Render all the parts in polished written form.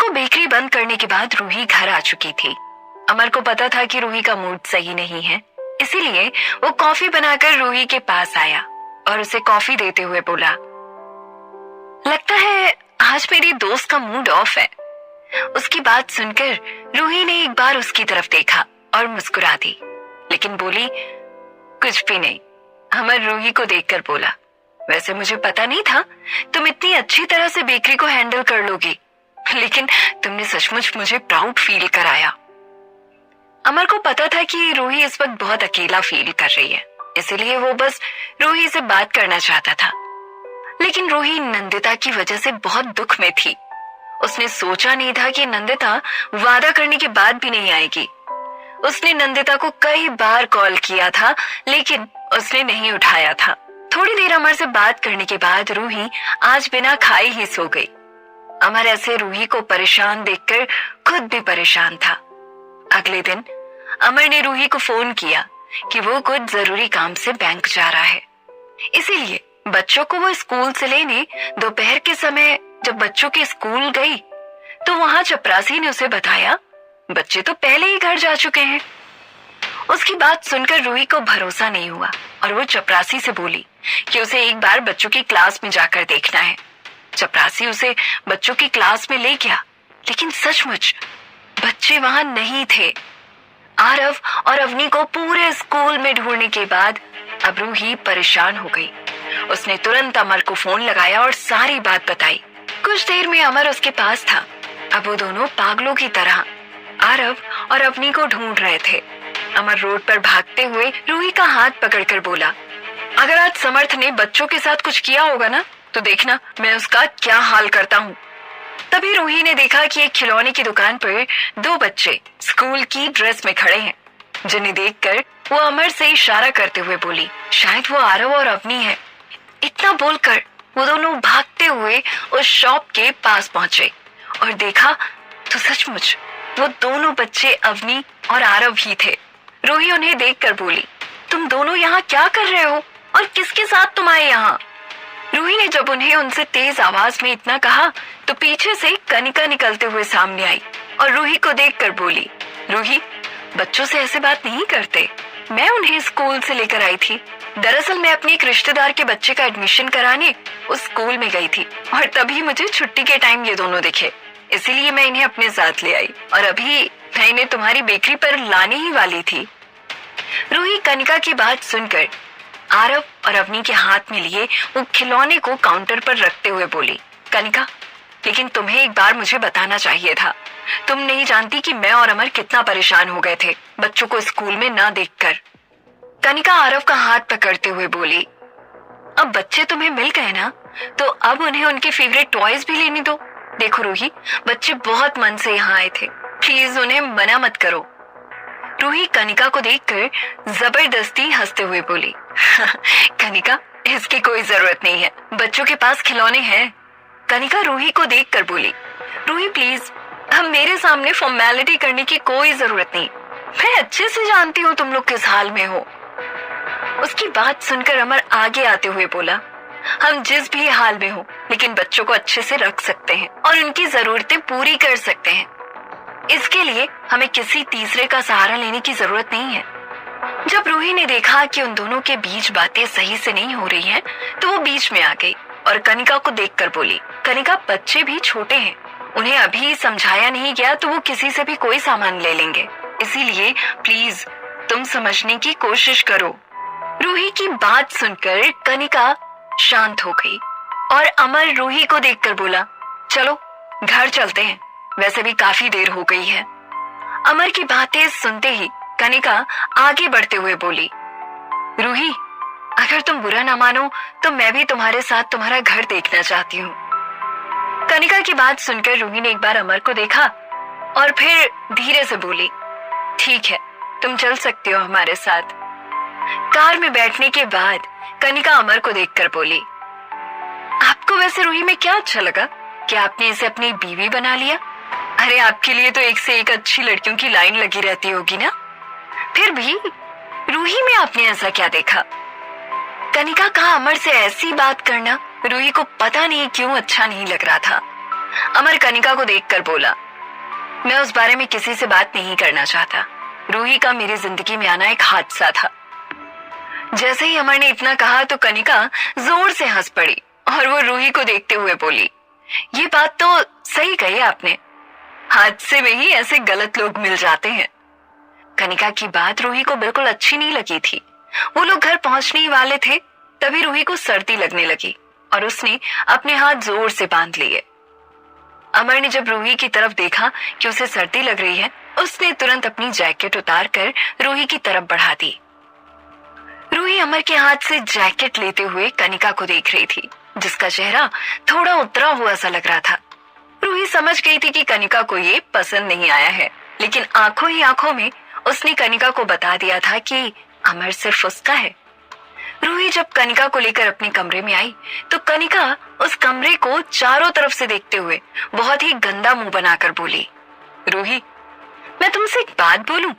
को बेकरी बंद करने के बाद रूही घर आ चुकी थी। अमर को पता था कि रूही का मूड सही नहीं है, इसीलिए वो कॉफी बनाकर रूही के पास आया और उसे कॉफी देते हुए बोला, लगता है आज मेरी दोस्त का मूड ऑफ है। उसकी बात सुनकर रूही ने एक बार उसकी तरफ देखा और मुस्कुरा दी, लेकिन बोली, कुछ भी नहीं। अमर रूही को देखकर बोला, वैसे मुझे पता नहीं था तुम इतनी अच्छी तरह से बेकरी को हैंडल कर लोगी, लेकिन तुमने सचमुच मुझे प्राउड फील कराया। अमर को पता था कि रूही इस वक्त बहुत अकेला फील कर रही है, इसलिए वो बस रूही से बात करना चाहता था। लेकिन रूही नंदिता की वजह से बहुत दुख में थी। उसने सोचा नहीं था कि नंदिता वादा करने के बाद भी नहीं आएगी। उसने नंदिता को कई बार कॉल किया था, लेकिन उसने नहीं उठाया था। थोड़ी देर अमर से बात करने के बाद रूही आज बिना खाए ही सो गई। अमर ऐसे रूही को परेशान देखकर खुद भी परेशान था। अगले दिन अमर ने रूही को फोन किया कि वो कुछ जरूरी काम से बैंक जा रहा है, इसीलिए बच्चों को वो स्कूल से लेने दोपहर के समय जब बच्चों के स्कूल गई तो वहां चपरासी ने उसे बताया, बच्चे तो पहले ही घर जा चुके हैं। उसकी बात सुनकर रूही को भरोसा नहीं हुआ और वो चपरासी से बोली कि उसे एक बार बच्चों की क्लास में जाकर देखना है। चपरासी उसे बच्चों की क्लास में ले गया, लेकिन सचमुच बच्चे वहां नहीं थे। आरव और अवनी को पूरे स्कूल में ढूंढने के बाद अब रूही परेशान हो गई। उसने तुरंत अमर को फोन लगाया और सारी बात बताई। कुछ देर में अमर उसके पास था। अब वो दोनों पागलों की तरह आरव और अवनी को ढूंढ रहे थे। अमर रोड पर भागते हुए रूही का हाथ पकड़कर बोला, अगर आज समर्थ ने बच्चों के साथ कुछ किया होगा ना, तो देखना मैं उसका क्या हाल करता हूँ। तभी रूही ने देखा कि एक खिलौने की दुकान पर दो बच्चे स्कूल की ड्रेस में खड़े हैं, जिन्हें देखकर वो अमर से इशारा करते हुए बोली, शायद वो आरव और अवनी है। इतना बोलकर वो दोनों भागते हुए उस शॉप के पास पहुंचे और देखा तो सचमुच वो दोनों बच्चे अवनी और आरव ही थे। रूही उन्हें देखकर बोली, तुम दोनों यहाँ क्या कर रहे हो और किसके साथ तुम आए यहाँ? रूही ने जब उन्हें उनसे तेज आवाज में इतना कहा तो पीछे से कनिका निकलते हुए सामने आई और रूही को देखकर बोली, रूही, बच्चों से ऐसे बात नहीं करते। मैं उन्हें स्कूल से लेकर आई थी। दरअसल मैं अपने एक रिश्तेदार के बच्चे का एडमिशन कराने उस स्कूल में गई थी और तभी मुझे छुट्टी के टाइम ये दोनों दिखे, इसीलिए मैं इन्हें अपने साथ ले आई और अभी मैं इन्हें तुम्हारी बेकरी पर लाने ही वाली थी। रूही कनिका की बात सुनकर आरव और अवनी के हाथ में लिए वो खिलौने को काउंटर पर रखते हुए बोली, कनिका, लेकिन तुम्हें एक बार मुझे बताना चाहिए था। तुम नहीं जानती कि मैं और अमर कितना परेशान हो गए थे बच्चों को स्कूल में ना देखकर। कनिका आरव का हाथ पकड़ते हुए बोली, अब बच्चे तुम्हें मिल गए ना, तो अब उन्हें उनके फेवरेट टॉयज भी लेने दो। देखो रूही, बच्चे बहुत मन से यहाँ आए थे, प्लीज उन्हें मना मत करो। रूही कनिका को देखकर जबरदस्ती हंसते हुए बोली, कनिका, इसकी कोई जरूरत नहीं है, बच्चों के पास खिलौने हैं। कनिका रूही को देखकर बोली, रूही प्लीज, अब मेरे सामने फॉर्मेलिटी करने की कोई जरूरत नहीं। मैं अच्छे से जानती हूँ तुम लोग किस हाल में हो। उसकी बात सुनकर अमर आगे आते हुए बोला, हम जिस भी हाल में हो, लेकिन बच्चों को अच्छे से रख सकते हैं और उनकी जरूरतें पूरी कर सकते हैं। इसके लिए हमें किसी तीसरे का सहारा लेने की जरूरत नहीं है। जब रूही ने देखा कि उन दोनों के बीच बातें सही से नहीं हो रही हैं, तो वो बीच में आ गई और कनिका को देखकर बोली, कनिका, बच्चे भी छोटे हैं, उन्हें अभी समझाया नहीं गया तो वो किसी से भी कोई सामान ले लेंगे, इसीलिए प्लीज तुम समझने की कोशिश करो। रूही की बात सुनकर कनिका शांत हो गई और अमर रूही को देखकर बोला, चलो घर चलते हैं, वैसे भी काफी देर हो गई है। अमर की बातें सुनते ही कनिका आगे बढ़ते हुए बोली, रूही, अगर तुम बुरा ना मानो तो मैं भी तुम्हारे साथ तुम्हारा घर देखना चाहती हूँ। कनिका की बात सुनकर रूही ने एक बार अमर को देखा और फिर धीरे से बोली, ठीक है, तुम चल सकती हो हमारे साथ। कार में बैठने के बाद कनिका अमर को देखकर बोली, आपको वैसे रूही में क्या अच्छा लगा कि आपने इसे अपनी बीवी बना लिया? अरे आपके लिए तो एक से एक अच्छी लड़कियों की लाइन लगी रहती होगी ना, फिर भी रूही में आपने ऐसा क्या देखा? कनिका का अमर से ऐसी बात करना रूही को पता नहीं क्यों अच्छा नहीं लग रहा था। अमर कनिका को देखकर बोला, मैं उस बारे में किसी से बात नहीं करना चाहता। रूही का मेरी जिंदगी में आना एक हादसा था। जैसे ही अमर ने इतना कहा तो कनिका जोर से हंस पड़ी और वो रूही को देखते हुए बोली, ये बात तो सही कही आपने, हादसे में ही ऐसे गलत लोग मिल जाते हैं। कनिका की बात रूही को बिल्कुल अच्छी नहीं लगी थी। वो लोग घर पहुंचने ही वाले थे, तभी रूही को सर्दी लगने लगी और उसने अपने हाथ जोर से बांध लिए। अमर ने जब रूही की तरफ देखा कि उसे सर्दी लग रही है, उसने तुरंत अपनी जैकेट उतार कर रूही की तरफ बढ़ा दी। रूही अमर के हाथ से जैकेट लेते हुए कनिका को देख रही थी, जिसका चेहरा थोड़ा उतरा हुआ सा लग रहा था। रूही समझ गई थी कि कनिका को ये पसंद नहीं आया है, लेकिन आंखों ही आंखों में उसने कनिका को बता दिया था कि अमर सिर्फ उसका है। रूही जब कनिका को लेकर अपने कमरे में आई तो कनिका उस कमरे को चारों तरफ से देखते हुए बहुत ही गंदा मुंह बनाकर बोली, रूही, मैं तुमसे एक बात बोलूं,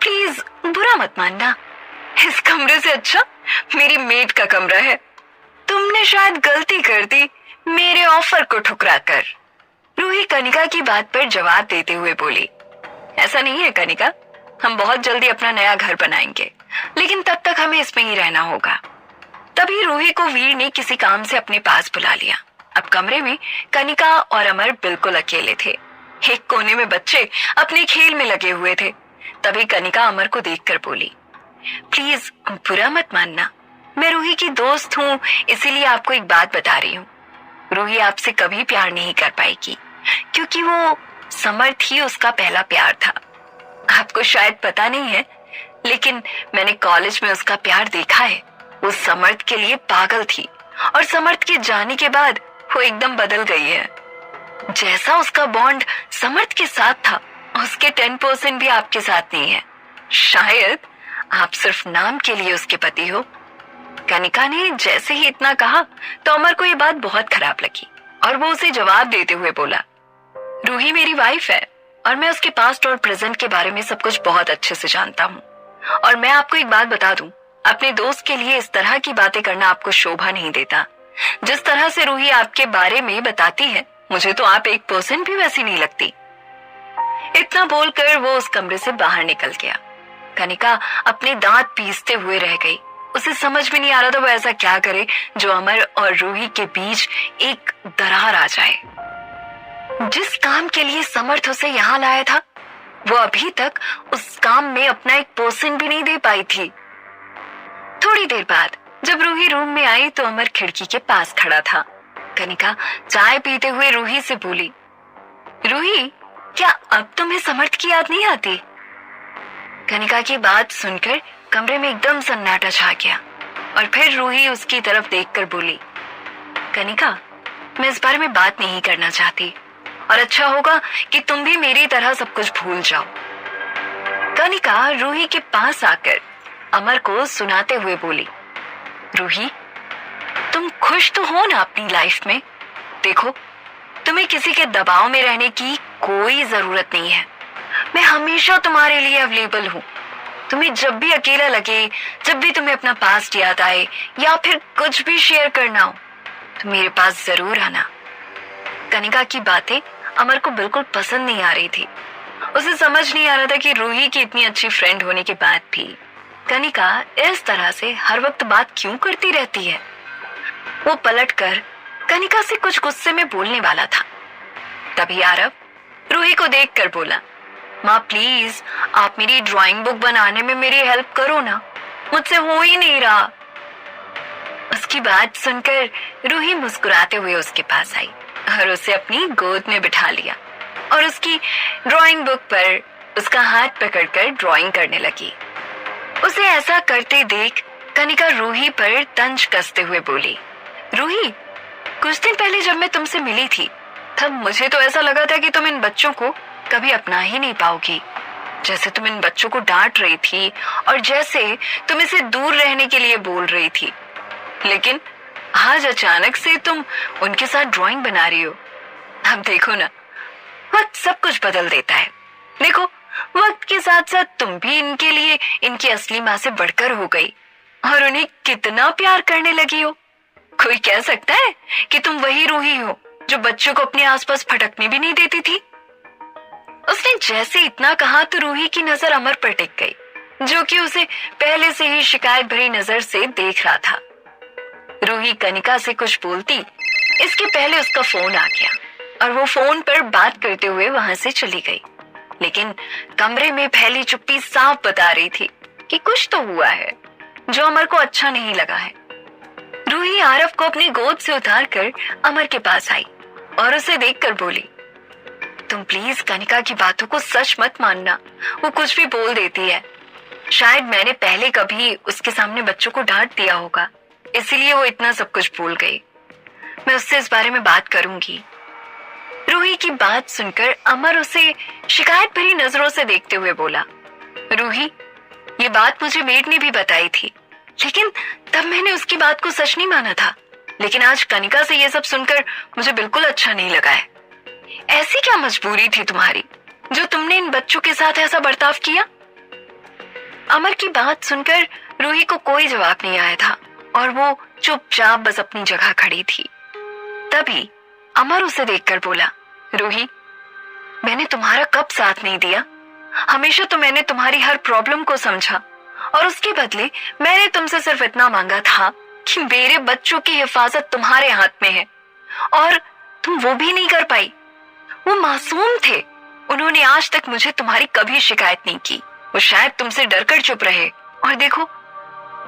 प्लीज बुरा मत मानना, इस कमरे से अच्छा मेरी मेड का कमरा है। तुमने शायद गलती कर दी मेरे ऑफर को ठुकरा कर। रूही कनिका की बात पर जवाब देते हुए बोली, ऐसा नहीं है कनिका, हम बहुत जल्दी अपना नया घर बनाएंगे, लेकिन तब तक हमें इसमें ही रहना होगा। तभी रूही को वीर ने किसी काम से अपने पास बुला लिया। अब कमरे में कनिका और अमर बिल्कुल अकेले थे। एक कोने में बच्चे अपने खेल में लगे हुए थे। तभी कनिका अमर को देखकर बोली, प्लीज बुरा मत मानना, मैं रूही की दोस्त हूँ, इसीलिए आपको एक बात बता रही हूँ। रूही आपसे कभी प्यार नहीं कर पाएगी, क्योंकि वो समर्थ ही उसका पहला प्यार था। आपको शायद पता नहीं है, लेकिन मैंने कॉलेज में उसका प्यार देखा है। वो समर्थ के लिए पागल थी और समर्थ के जाने के बाद वो एकदम बदल गई है। जैसा उसका बॉन्ड समर्थ के साथ था, उसके 10% भी आपके साथ नहीं है। शायद आप सिर्फ नाम के लिए उसके पति हो। कनिका ने जैसे ही इतना कहा तो अमर को ये बात बहुत खराब लगी और वो उसे जवाब देते हुए बोला, रूही मेरी वाइफ है और मैं उसके पास्ट और प्रेजेंट के बारे में सब कुछ बहुत अच्छे से जानता हूँ। और मैं आपको एक बात बता दूं, अपने दोस्त के लिए इस तरह की बातें करना आपको शोभा नहीं देता। जिस तरह से रूही आपके बारे में बताती है, मुझे तो आप 1% भी वैसी नहीं लगती। इतना बोलकर वो उस कमरे से बाहर निकल गया। कनिका अपने दांत पीसते हुए रह गई। उसे समझ में नहीं आ रहा था वो ऐसा क्या करे जो अमर और रूही के बीच एक दरार आ जाए। जिस काम के लिए समर्थ उसे यहाँ लाया था, वो अभी तक उस काम में अपना 1% भी नहीं दे पाई थी। थोड़ी देर बाद जब रूही रूम में आई तो अमर खिड़की के पास खड़ा था। कनिका चाय पीते हुए रूही से बोली, रूही, क्या अब तुम्हें समर्थ की याद नहीं आती? कनिका की बात सुनकर कमरे में एकदम सन्नाटा छा गया और फिर रूही उसकी तरफ देखकर बोली, कनिका, मैं इस बारे में बात नहीं करना चाहती और अच्छा होगा कि तुम भी मेरी तरह सब कुछ भूल जाओ। कनिका रूही के पास आकर अमर को सुनाते हुए बोली, रूही, तुम खुश तो हो ना अपनी लाइफ में? देखो, तुम्हें किसी के दबाव में रहने की कोई जरूरत नहीं है। मैं हमेशा तुम्हारे लिए अवेलेबल हूँ। तुम्हें जब भी अकेला लगे, जब भी तुम्हें अपना पास्ट याद आए या फिर कुछ भी शेयर करना हो, तो मेरे पास जरूर आना। कनिका की बातें अमर को बिल्कुल पसंद नहीं आ रही थी। उसे समझ नहीं आ रहा था कि रूही की इतनी अच्छी फ्रेंड होने के बाद भी कनिका इस तरह से हर वक्त बात क्यों करती रहती है। वो पलटकर कनिका से कुछ गुस्से में बोलने वाला था, तभी आरव रूही को देखकर बोला, माँ प्लीज आप मेरी ड्राइंग बुक बनाने में मेरी हेल्प करो ना, मुझसे हो ही नहीं रहा। उसकी बात सुनकर रूही मुस्कुराते हुए उसके पास आई और उसे अपनी गोद में बिठा लिया और उसकी ड्राइंग बुक पर उसका हाथ पकड़कर ड्राइंग करने लगी। उसे ऐसा करते देख कनिका रूही पर तंज कसते हुए बोली, रूही, कुछ दिन पहले जब मैं तुमसे मिली थी तब मुझे तो ऐसा लगा था कि तुम इन बच्चों को कभी अपना ही नहीं पाओगी। जैसे तुम इन बच्चों को डांट रही थी और जैसे तुम इसे दूर रहने के लिए बोल रही थी, लेकिन आज अचानक से तुम उनके साथ ड्राइंग बना रही हो। अब देखो ना, वक्त सब कुछ बदल देता है। देखो, वक्त के साथ साथ तुम भी इनके लिए इनकी असली माँ से बढ़कर हो गई और उन्हें कितना प्यार करने लगी हो। कोई कह सकता है कि तुम वही रूही हो जो बच्चों को अपने आसपास फटकने भी नहीं देती थी। उसने जैसे इतना कहा तो रूही की नजर अमर पर टिक गई, जो कि उसे पहले से ही शिकायत भरी नजर से देख रहा था। रूही कनिका से कुछ बोलती इसके पहले उसका फोन आ गया और वो फोन पर बात करते हुए वहां से चली गई। लेकिन कमरे में फैली चुप्पी साफ बता रही थी कि कुछ तो हुआ है जो अमर को अच्छा नहीं लगा है। रूही आरव को अपनी गोद से उतारकर अमर के पास आई और उसे देखकर बोली, तुम प्लीज कनिका की बातों को सच मत मानना, वो कुछ भी बोल देती है। शायद मैंने पहले कभी उसके सामने बच्चों को डांट दिया होगा, इसीलिए वो इतना सब कुछ भूल गई। मैं उससे इस बारे में बात करूंगी। रूही की बात सुनकर अमर उसे शिकायत भरी नजरों से देखते हुए बोला, रूही, ये बात मुझे मेड ने भी बताई थी, लेकिन तब मैंने उसकी बात को सच नहीं माना था। लेकिन आज कनिका से ये सब सुनकर मुझे बिल्कुल अच्छा नहीं लगा है। ऐसी क्या मजबूरी थी तुम्हारी जो तुमने इन बच्चों के साथ ऐसा बर्ताव किया? अमर की बात सुनकर रूही को कोई जवाब नहीं आया था और वो चुपचाप बस अपनी जगह खड़ी थी। तभी अमर उसे देखकर बोला, रूही, मैंने तुम्हारा कब साथ नहीं दिया? हमेशा तो मैंने तुम्हारी हर प्रॉब्लम को समझा और उसके बदले मैंने तुमसे सिर्फ इतना मांगा था कि मेरे बच्चों की हिफाजत तुम्हारे हाथ में है, और तुम वो भी नहीं कर पाई। वो मासूम थे, उन्होंने आज तक मुझे तुम्हारी कभी शिकायत नहीं की। वो शायद तुमसे डरकर चुप रहे, और देखो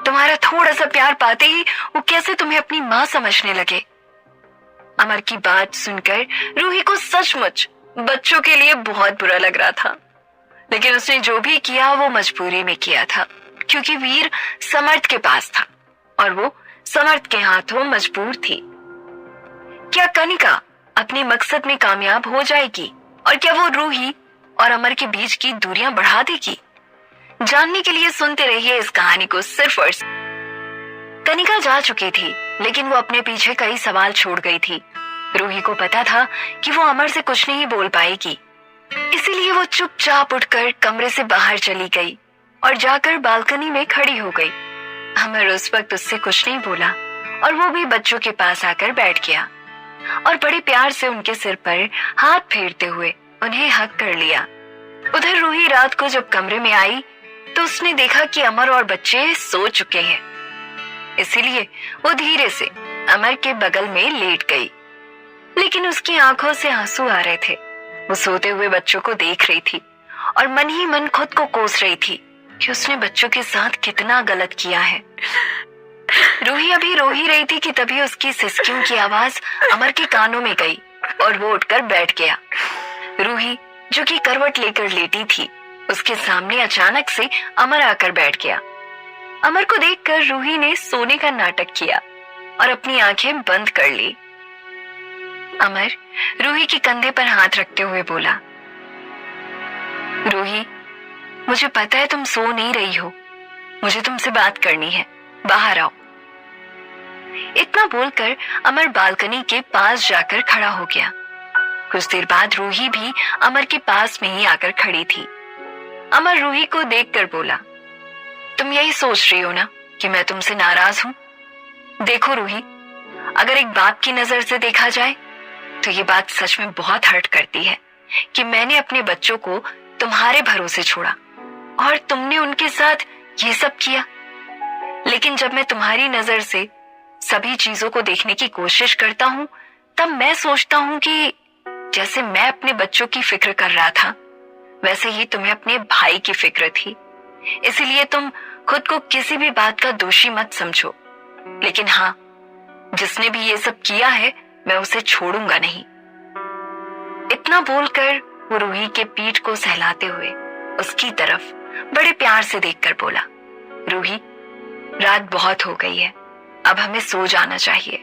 तुम्हारा थोड़ा सा प्यार पाते ही वो कैसे तुम्हें अपनी माँ समझने लगे। अमर की बात सुनकर रूही को सचमुच बच्चों के लिए बहुत बुरा लग रहा था, लेकिन उसने जो भी किया वो मजबूरी में किया था, क्योंकि वीर समर्थ के पास था और वो समर्थ के हाथों मजबूर थी। क्या कनिका अपने मकसद में कामयाब हो जाएगी, और क्या वो रूही और अमर के बीच की दूरियां बढ़ा देगी? जानने के लिए सुनते रहिए इस कहानी को सिर्फ और कनिका जा चुकी थी, लेकिन वो अपने पीछे कई सवाल छोड़ गई थी। रूही को पता था कि वो अमर से कुछ नहीं बोल पाएगी, इसीलिए वो चुपचाप उठकर कमरे से बाहर चली गई और जाकर बालकनी में खड़ी हो गई। अमर उस वक्त उससे कुछ नहीं बोला और वो भी बच्चों के पास आकर बैठ गया और बड़े प्यार से उनके सिर पर हाथ फेरते हुए उन्हें हक कर लिया। उधर रूही रात को जब कमरे में आई तो उसने देखा कि अमर और बच्चे सो चुके हैं, इसीलिए वो धीरे से अमर के बगल में लेट गई। लेकिन उसकी आंखों से आंसू आ रहे थे। वो सोते हुए बच्चों को देख रही थी और मन ही मन खुद को कोस रही थी कि उसने बच्चों के साथ कितना गलत किया है। रूही अभी रो ही रही थी कि तभी उसकी सिसकियों की आवाज अमर के कानों में गई और वो उठकर बैठ गया। रूही जो कि करवट लेकर लेटी थी, उसके सामने अचानक से अमर आकर बैठ गया। अमर को देखकर रूही ने सोने का नाटक किया और अपनी आंखें बंद कर ली। अमर रूही के कंधे पर हाथ रखते हुए बोला, रूही, मुझे पता है तुम सो नहीं रही हो, मुझे तुमसे बात करनी है, बाहर आओ। इतना बोलकर अमर बालकनी के पास जाकर खड़ा हो गया। कुछ देर बाद रूही भी अमर के पास में ही आकर खड़ी थी। अमर रूही को देखकर बोला, तुम यही सोच रही हो ना कि मैं तुमसे नाराज हूं? देखो रूही, अगर एक बाप की नजर से देखा जाए तो ये बात सच में बहुत हर्ट करती है कि मैंने अपने बच्चों को तुम्हारे भरोसे छोड़ा और तुमने उनके साथ ये सब किया। लेकिन जब मैं तुम्हारी नजर से सभी चीजों को देखने की कोशिश करता हूं, तब मैं सोचता हूं कि जैसे मैं अपने बच्चों की फिक्र कर रहा था, वैसे ही तुम्हें अपने भाई की फिक्र थी। इसीलिए तुम खुद को किसी भी बात का दोषी मत समझो। लेकिन हाँ, जिसने भी ये सब किया है, मैं उसे छोड़ूंगा नहीं। इतना बोलकर वो रूही के पीठ को सहलाते हुए उसकी तरफ बड़े प्यार से देखकर बोला, रूही, रात बहुत हो गई है, अब हमें सो जाना चाहिए।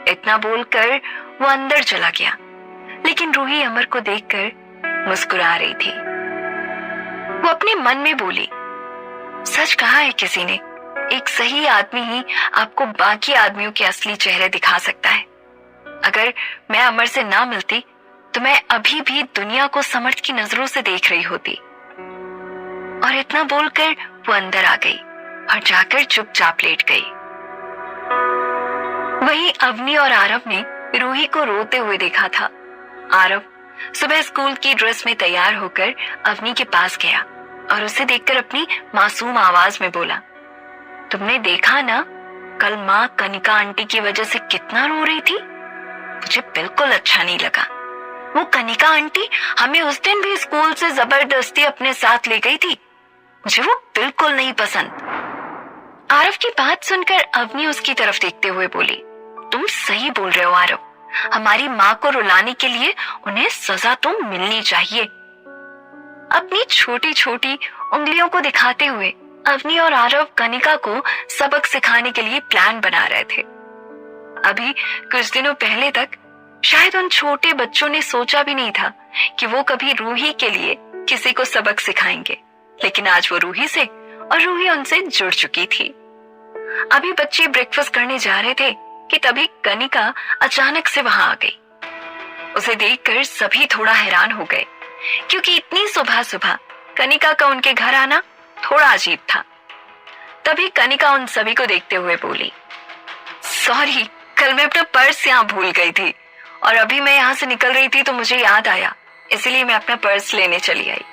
इतना बोलकर वो अंदर चला गया, लेकिन रूही अमर को देखकर मुस्कुरा रही थी। वो अपने मन में बोली, सच कहा है किसी ने, एक सही आदमी ही आपको बाकी आदमियों के असली चेहरे दिखा सकता है। अगर मैं अमर से ना मिलती तो मैं अभी भी दुनिया को समर्थ की नजरों से देख रही होती। और इतना बोलकर वो अंदर आ गई और जाकर चुपचाप लेट गई। वहीं अवनी और आरव ने रूही को रोते हुए देखा था। आरव सुबह स्कूल की ड्रेस में तैयार होकर अवनी के पास गया और उसे देखकर अपनी मासूम आवाज में बोला, तुमने देखा ना कल माँ कनिका आंटी की वजह से कितना रो रही थी? मुझे बिल्कुल अच्छा नहीं लगा। वो कनिका आंटी हमें उस दिन भी स्कूल से जबरदस्ती अपने साथ ले गई थी। मुझे वो बिल्कुल नहीं पसंद। आरव की बात सुनकर अवनी उसकी तरफ देखते हुए बोली, तुम सही बोल रहे हो आरव, हमारी माँ को रुलाने के लिए उन्हें सजा तो मिलनी चाहिए। अपनी छोटी छोटी उंगलियों को दिखाते हुए अवनी और आरव कनिका को सबक सिखाने के लिए प्लान बना रहे थे। अभी कुछ दिनों पहले तक शायद उन छोटे बच्चों ने सोचा भी नहीं था कि वो कभी रूही के लिए किसी को सबक सिखाएंगे, लेकिन आज वो रूही से और रूही उनसे जुड़ चुकी थी। अभी बच्चे ब्रेकफास्ट करने जा रहे थे कि तभी कनिका अचानक से वहां आ गई। उसे देखकर सभी थोड़ा हैरान हो गए, क्योंकि इतनी सुबह सुबह कनिका का उनके घर आना थोड़ा अजीब था। तभी कनिका उन सभी को देखते हुए बोली, सॉरी, कल मैं अपना पर्स यहाँ भूल गई थी और अभी मैं यहाँ से निकल रही थी तो मुझे याद आया, इसलिए मैं अपना पर्स लेने चली आई।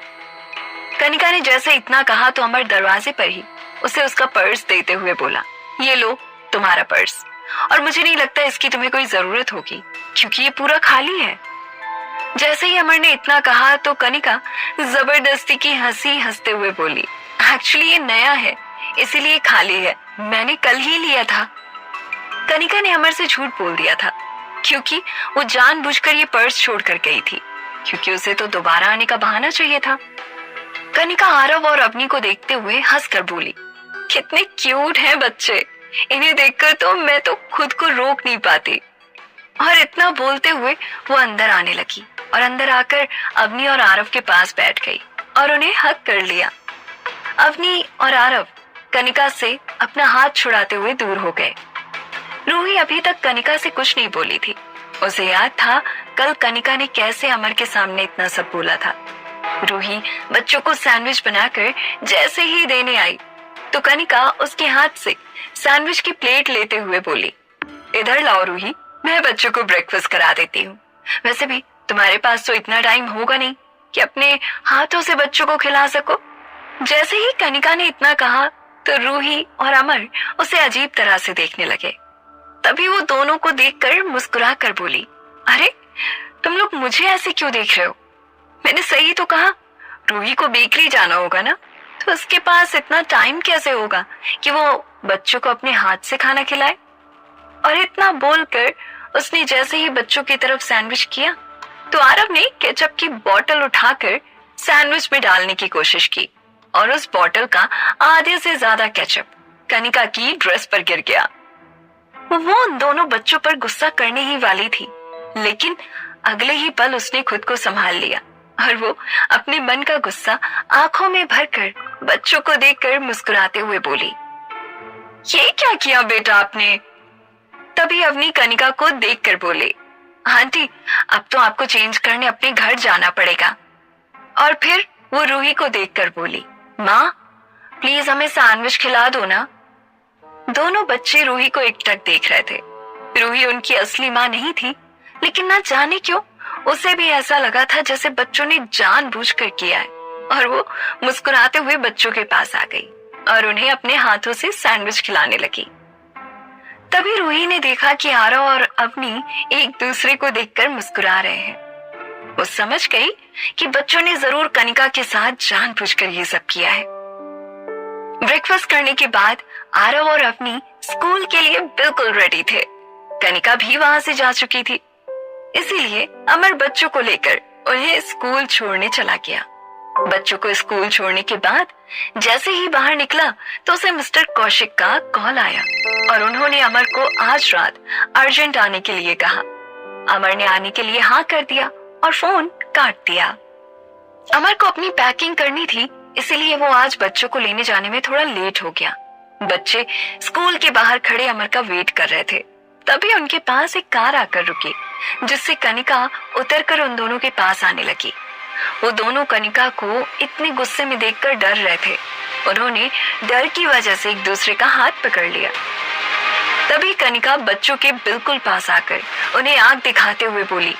कनिका ने जैसे इतना कहा तो अमर दरवाजे पर ही उसे उसका पर्स देते हुए बोला, ये लो तुम्हारा पर्स, और मुझे नहीं लगता इसकी तुम्हें कोई जरूरत होगी क्योंकि ये पूरा खाली है। जैसे ही अमर ने इतना कहा तो कनिका जबरदस्ती की हंसी हंसते हुए बोली, एक्चुअली ये नया है इसीलिए खाली है, मैंने कल ही लिया था। कनिका ने अमर से झूठ बोल दिया था क्योंकि वो जानबूझकर ये पर्स छोड़कर गई थी, क्योंकि उसे तो दोबारा आने का बहाना चाहिए था। कनिका आरव और अवनी को देखते हुए हंसकर बोली, कितने क्यूट हैं बच्चे, इन्हें देखकर तो मैं तो खुद को रोक नहीं पाती। और इतना बोलते हुए वो अंदर आने लगी और अंदर आकर अवनी और आरव के पास बैठ गई और उन्हें हग कर लिया। अवनी और आरव कनिका से अपना हाथ छुड़ाते हुए दूर हो गए। रूही अभी तक कनिका से कुछ नहीं बोली थी। उसे याद था कल कनिका ने कैसे अमर के सामने इतना सब बोला था। रूही बच्चों को सैंडविच बनाकर जैसे ही देने आई तो कनिका उसके हाथ से सैंडविच की प्लेट लेते हुए बोली, इधर लाओ रूही, मैं बच्चों को ब्रेकफास्ट करा देती हूँ। वैसे भी तुम्हारे पास तो इतना टाइम होगा नहीं कि अपने हाथों से बच्चों को खिला सको। जैसे ही कनिका ने इतना कहा तो रूही और अमर उसे अजीब तरह से देखने लगे। तभी वो दोनों को देखकर मुस्कुरा कर बोली, अरे तुम लोग मुझे ऐसे क्यों देख रहे हो? मैंने सही तो कहा, रूही को बेकरी जाना होगा ना, तो उसके पास इतना टाइम कैसे होगा कि वो बच्चों को अपने हाथ से खाना खिलाए? और इतना बोलकर उसने जैसे ही बच्चों की तरफ सैंडविच किया तो आरव ने केचप की बोतल उठाकर सैंडविच में डालने की कोशिश की और उस बोतल का आधे से ज्यादा केचप कनिका की ड्रेस पर गिर गया। वो उन दोनों बच्चों पर गुस्सा करने ही वाली थी, लेकिन अगले ही पल उसने खुद को संभाल लिया और वो अपने मन का गुस्सा आंखों में भरकर बच्चों को देखकर मुस्कुराते हुए बोली, ये क्या किया बेटा आपने? तभी अवनी कनिका को देखकर बोले, आंटी अब तो आपको चेंज करने अपने घर जाना पड़ेगा। और फिर वो रूही को देखकर बोली, माँ प्लीज हमें सैंडविच खिला दो ना। दोनों बच्चे रूही को एकटक देख रहे थे। रूही उनकी असली माँ नहीं थी, लेकिन ना जाने क्यों उसे भी ऐसा लगा था जैसे बच्चों ने जानबूझकर किया है, और वो मुस्कुराते हुए बच्चों के पास आ गई और उन्हें अपने हाथों से सैंडविच खिलाने लगी। तभी रूही ने देखा कि आरव और अवनी एक दूसरे को देखकर मुस्कुरा रहे हैं। वो समझ गई कि बच्चों ने जरूर कनिका के साथ जानबूझकर ये सब किया है। ब्रेकफास्ट करने के बाद आरव और अवनी स्कूल के लिए बिल्कुल रेडी थे। कनिका भी वहां से जा चुकी थी, इसीलिए अमर बच्चों को लेकर उन्हें स्कूल छोड़ने चला गया। बच्चों को स्कूल छोड़ने के बाद जैसे ही बाहर निकला तो उसे मिस्टर कौशिक का कॉल आया और उन्होंने अमर को आज रात अर्जेंट आने के लिए कहा। अमर ने आने के लिए हाँ कर दिया और फोन काट दिया। अमर को अपनी पैकिंग करनी थी, इसीलिए वो आज बच्चों को लेने जाने में थोड़ा लेट हो गया। बच्चे स्कूल के बाहर खड़े अमर का वेट कर रहे थे। तभी उनके पास एक कार आकर रुकी, जिससे कनिका उतरकर उन दोनों के पास आने लगी। वो दोनों कनिका को इतने गुस्से में देखकर डर रहे थे। उन्होंने डर की वजह से एक दूसरे का हाथ पकड़ लिया। तभी कनिका बच्चों के बिल्कुल पास आकर उन्हें आंख दिखाते हुए बोली,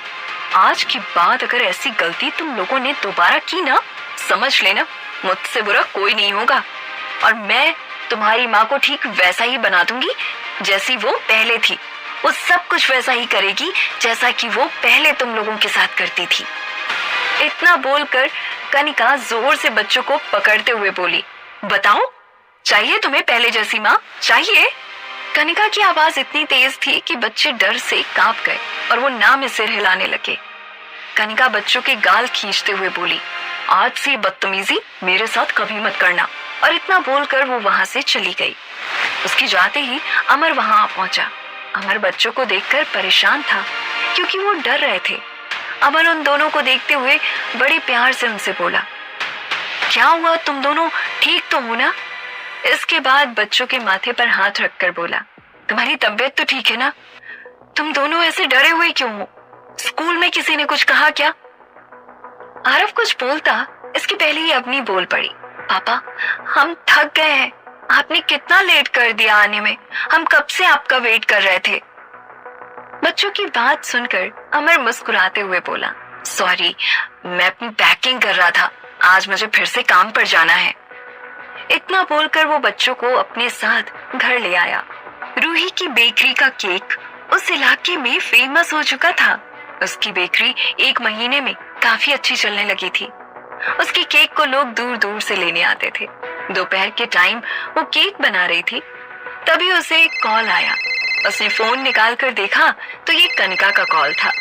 आज के बाद अगर ऐसी गलती तुम लोगों ने दोबारा की ना, समझ लेना मुझसे बुरा कोई नहीं होगा और मैं तुम्हारी माँ को ठीक वैसा ही बना दूंगी जैसी वो पहले थी। वो सब कुछ वैसा ही करेगी जैसा कि वो पहले तुम लोगों के साथ करती थी। इतना बोलकर कनिका जोर से बच्चों को पकड़ते हुए बोली, बताओ चाहिए तुम्हें पहले जैसी माँ, चाहिए? कनिका की आवाज इतनी तेज थी कि बच्चे डर से कांप गए और वो ना में सिर हिलाने लगे। कनिका बच्चों के गाल खींचते हुए बोली, आज से बदतमीजी मेरे साथ कभी मत करना, और इतना बोलकर वो वहां से चली गई। उसकी जाते ही अमर वहां आ पहुंचा। अमर बच्चों को देखकर परेशान था क्योंकि वो डर रहे थे। अमर उन दोनों को देखते हुए बड़े प्यार से उनसे बोला, क्या हुआ, तुम दोनों ठीक तो हो ना? इसके बाद बच्चों के माथे पर हाथ रखकर बोला, तुम्हारी तबीयत तो ठीक है ना? तुम दोनों ऐसे डरे हुए क्यों हो? स्कूल में किसी ने कुछ कहा क्या? आरव कुछ बोलता इसके पहले ही अपनी बोल पड़ी, पापा हम थक गए हैं, आपने कितना लेट कर दिया आने में, हम कब से आपका वेट कर रहे थे। बच्चों की बात सुनकर अमर मुस्कुराते हुए बोला, सॉरी मैं अपनी पैकिंग कर रहा था, आज मुझे फिर से काम पर जाना है। इतना बोलकर वो बच्चों को अपने साथ घर ले आया। रूही की बेकरी का केक उस इलाके में फेमस हो चुका था। उसकी बेकरी 1 महीने में काफी अच्छी चलने लगी थी। उसके केक को लोग दूर दूर से लेने आते थे। दोपहर के टाइम वो केक बना रही थी, तभी उसे एक कॉल आया। उसने फोन निकाल कर देखा तो ये कनिका का कॉल था।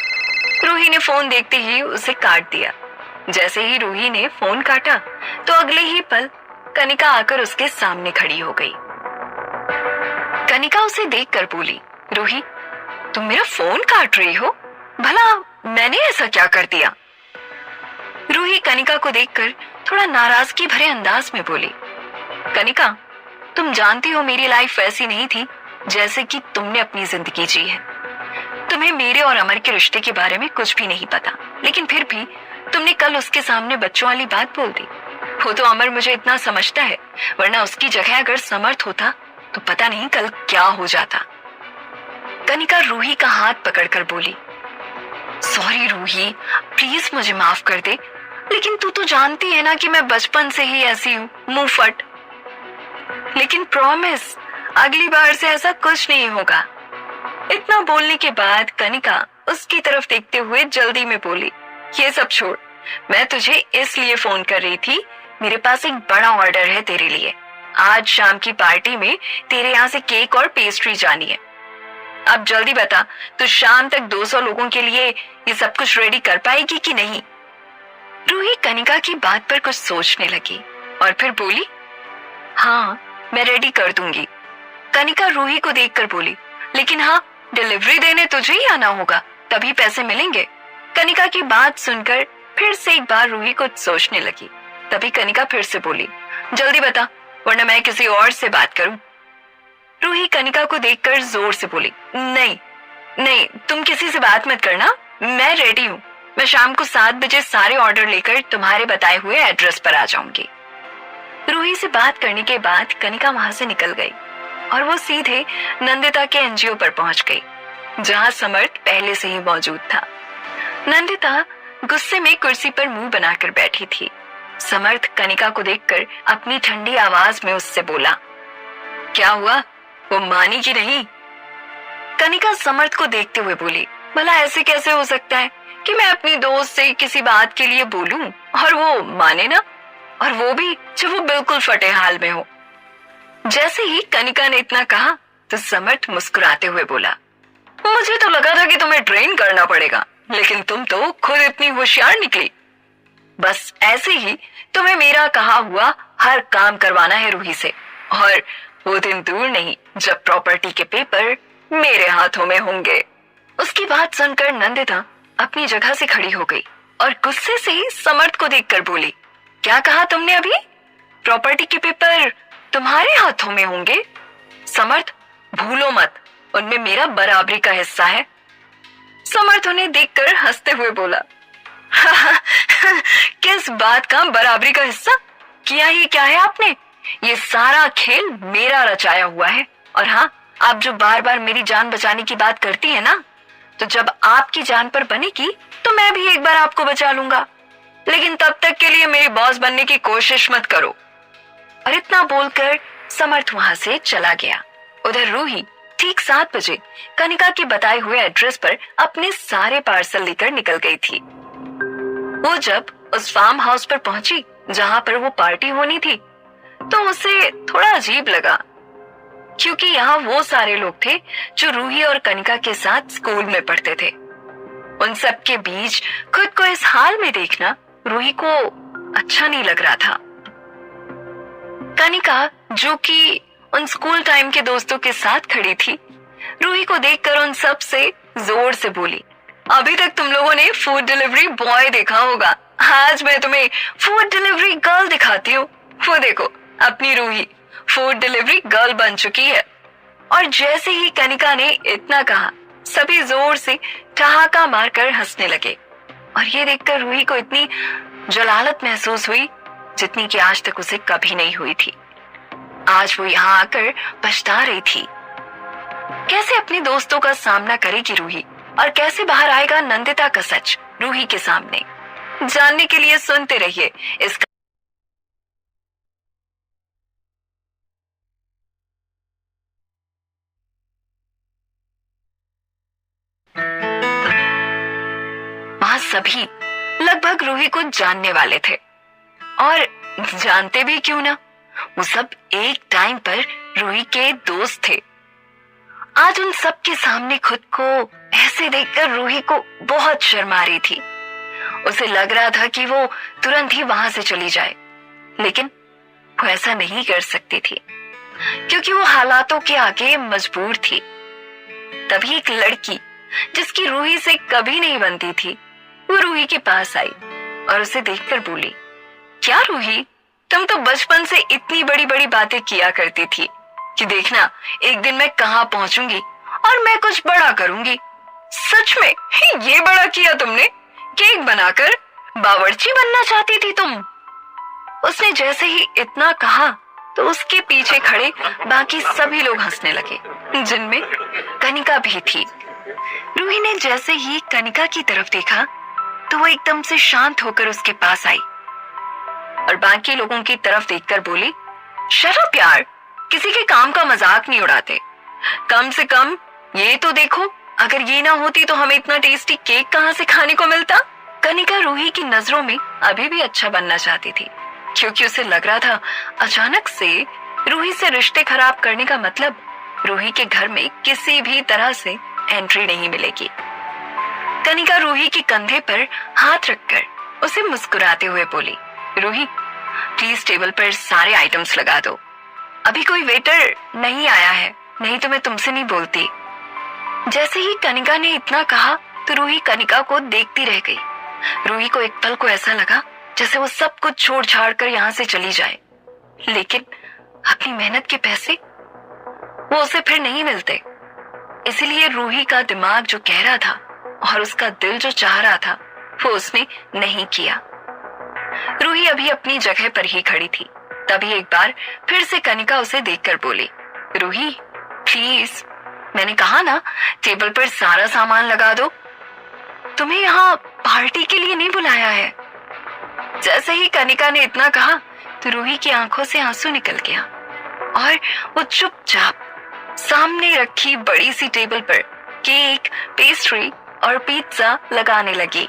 रूही ने फोन देखते ही उसे काट दिया। जैसे ही रूही ने फोन काटा तो अगले ही पल कनिका आकर उसके सामने खड़ी हो गई। कनिका उसे देखकर बोली, रूही तुम मेरा फोन काट रही हो? भला मैंने ऐसा क्या कर दिया? रूही कनिका को देखकर थोड़ा नाराजगी भरे अंदाज में बोली, कनिका तुम जानती हो मेरी लाइफ वैसी नहीं थी जैसे कि तुमने अपनी जिंदगी जी है। तुम्हें मेरे और अमर के रिश्ते के बारे में कुछ भी नहीं पता, लेकिन फिर भी तुमने कल उसके सामने बच्चों वाली बात बोल दी। वो तो अमर मुझे इतना समझता है, वरना उसकी जगह अगर समर्थ होता तो पता नहीं कल क्या हो जाता। कनिका रूही का हाथ पकड़कर बोली, सॉरी रूही, प्लीज मुझे माफ कर दे, लेकिन तू तो जानती है ना कि मैं बचपन से ही ऐसी हूँ, मुंह फट। लेकिन प्रॉमिस अगली बार से ऐसा कुछ नहीं होगा। इतना बोलने के बाद कनिका उसकी तरफ देखते हुए जल्दी में बोली, ये सब छोड़, मैं तुझे इसलिए फोन कर रही थी, मेरे पास एक बड़ा ऑर्डर है तेरे लिए। आज शाम की पार्टी में तेरे यहाँ से केक और पेस्ट्री जानी है। अब जल्दी बता, तो शाम तक 200 लोगों के लिए ये सब कुछ रेडी कर पाएगी कि नहीं? रूही कनिका की बात पर कुछ सोचने लगी और फिर बोली, हाँ मैं रेडी कर दूंगी। कनिका रूही को देखकर बोली, लेकिन हाँ डिलीवरी देने तुझे ही आना होगा, तभी पैसे मिलेंगे। कनिका की बात सुनकर फिर से एक बार रूही कुछ सोचने लगी। तभी कनिका फिर से बोली, जल्दी बता वरना मैं किसी और से बात करूं। रूही कनिका को देखकर जोर से बोली, नहीं नहीं तुम किसी से बात मत करना, मैं रेडी हूँ। मैं शाम को 7 बजे सारे ऑर्डर लेकर तुम्हारे बताए हुए एड्रेस पर आ जाऊंगी। रूही से बात करने के बाद कनिका वहां से निकल गई और वो सीधे नंदिता के एनजीओ पर पहुंच गई, जहां समर्थ पहले से ही मौजूद था। नंदिता गुस्से में कुर्सी पर मुंह बनाकर बैठी थी। समर्थ कनिका को देखकर अपनी ठंडी आवाज में उससे बोला, क्या हुआ, वो मानी कि नहीं? कनिका समर्थ को देखते हुए बोली, भला ऐसे कैसे हो सकता है कि मैं अपनी दोस्त से किसी बात के लिए बोलूं और वो माने ना, और वो भी जब वो बिल्कुल फटे हाल में हो। जैसे ही कनिका ने इतना कहा तो समर्थ मुस्कुराते हुए बोला, मुझे तो लगा था कि तुम्हें ट्रेन करना पड़ेगा, लेकिन तुम तो खुद इतनी होशियार निकली। बस ऐसे ही तुम्हें मेरा कहा हुआ हर काम करवाना है रूही से, और वो दिन दूर नहीं जब प्रॉपर्टी के पेपर मेरे हाथों में होंगे। उसकी बात सुनकर नंदिता अपनी जगह से खड़ी हो गई और गुस्से से ही समर्थ को देखकर बोली, क्या कहा तुमने अभी? प्रॉपर्टी के पेपर तुम्हारे हाथों में होंगे? समर्थ भूलो मत, उनमें मेरा बराबरी का हिस्सा है। समर्थ उन्हें देखकर हंसते हुए बोला, किस बात का बराबरी का हिस्सा? किया ही क्या है आपने? ये सारा खेल मेरा रचाया हुआ है। और हाँ, आप जो बार बार मेरी जान बचाने की बात करती है ना, तो जब आपकी जान पर बनेगी तो मैं भी एक बार आपको बचा लूंगा, लेकिन तब तक के लिए मेरी बॉस बनने की कोशिश मत करो। और इतना बोलकर समर्थ वहां से चला गया। उधर रूही ठीक 7 बजे कनिका के बताए हुए एड्रेस पर अपने सारे पार्सल लेकर निकल गई थी। वो जब उस फार्म हाउस पर पहुंची जहां पर वो पार्टी होनी थी, तो उसे थोड़ा अजीब लगा, क्योंकि यहाँ वो सारे लोग थे जो रूही और कनिका के साथ स्कूल में पढ़ते थे। उन सब के बीच खुद को इस हाल में देखना रूही को अच्छा नहीं लग रहा था। कनिका, जो कि उन स्कूल टाइम के दोस्तों के साथ खड़ी थी, रूही को देखकर उन सब से जोर से बोली, अभी तक तुम लोगों ने फूड डिलीवरी बॉय देखा होगा, आज मैं तुम्हें फूड डिलीवरी गर्ल दिखाती हूँ। वो देखो, अपनी रूही फूड डिलीवरी गर्ल बन चुकी है। और जैसे ही कनिका ने इतना कहा, सभी जोर से ठहाका मारकर हंसने लगे। और ये देखकर रूही को इतनी जलालत महसूस हुई जितनी कि आज तक उसे कभी नहीं हुई थी। आज वो यहाँ आकर पछता रही थी। कैसे अपने दोस्तों का सामना करेगी रूही, और कैसे बाहर आएगा नंदिता का सच रूही के सामने, जानने के लिए सुनते रहिए इस वहां सभी लगभग रूही को जानने वाले थे, और जानते भी क्यों ना, वो सब एक टाइम पर रूही के दोस्त थे। आज उन सब के सामने खुद को ऐसे देखकर रूही को बहुत शर्म आ रही थी। उसे लग रहा था कि वो तुरंत ही वहां से चली जाए, लेकिन वो ऐसा नहीं कर सकती थी, क्योंकि वो हालातों के आगे मजबूर थी। तभी एक लड़की, जिसकी रूही से कभी नहीं बनती थी, वो रूही के पास आई और उसे देखकर बोली, क्या रूही, तुम तो बचपन से इतनी बड़ी बड़ी बातें किया करती थी कि देखना एक दिन मैं कहां पहुंचूंगी और मैं कुछ बड़ा करूंगी। सच में ये बड़ा किया तुमने, केक बनाकर बावर्ची बनना चाहती थी तुम। उसने जैसे ही इतना कहा तो उसके पीछे खड़े बाकी सभी लोग हंसने लगे, जिनमें कनिका भी थी। रूही ने जैसे ही कनिका की तरफ देखा तो वो एकदम से शांत होकर उसके पास आई और बाकी लोगों की तरफ देखकर बोली, शट अप यार, किसी के काम का मजाक नहीं उड़ाते। कम से कम ये तो देखो, अगर ये ना होती तो हमें इतना टेस्टी केक कहां से खाने को मिलता। कनिका रूही की नजरों में अभी भी अच्छा बनना चाहती थी, क्योंकि उसे लग रहा था अचानक से रूही से रिश्ते खराब करने का मतलब रूही के घर में किसी भी तरह से एंट्री नहीं मिलेगी। कनिका रूही के कंधे पर हाथ रखकर उसे मुस्कुराते हुए बोली, रूही प्लीज टेबल पर सारे आइटम्स लगा दो, अभी कोई वेटर नहीं आया है, नहीं तो मैं तुमसे नहीं बोलती। जैसे ही कनिका ने इतना कहा तो रूही कनिका को देखती रह गई। रूही को एक पल को ऐसा लगा जैसे वो सब कुछ छोड़ छाड़ कर यहाँ से चली जाए, लेकिन अपनी मेहनत के पैसे वो उसे फिर नहीं मिलते। इसलिए रूही का दिमाग जो कह रहा था और उसका दिल जो चाह रहा था वो उसने नहीं किया। रूही अभी अपनी जगह पर ही खड़ी थी। तभी एक बार फिर से कनिका उसे देखकर बोली, रूही प्लीज, मैंने कहा ना टेबल पर सारा सामान लगा दो, तुम्हें यहाँ पार्टी के लिए नहीं बुलाया है। जैसे ही कनिका ने इतना कहा तो रूही की आंखों से आंसू निकल गया और वो चुपचाप सामने रखी बड़ी सी टेबल पर केक, पेस्ट्री और पिज्जा लगाने लगी।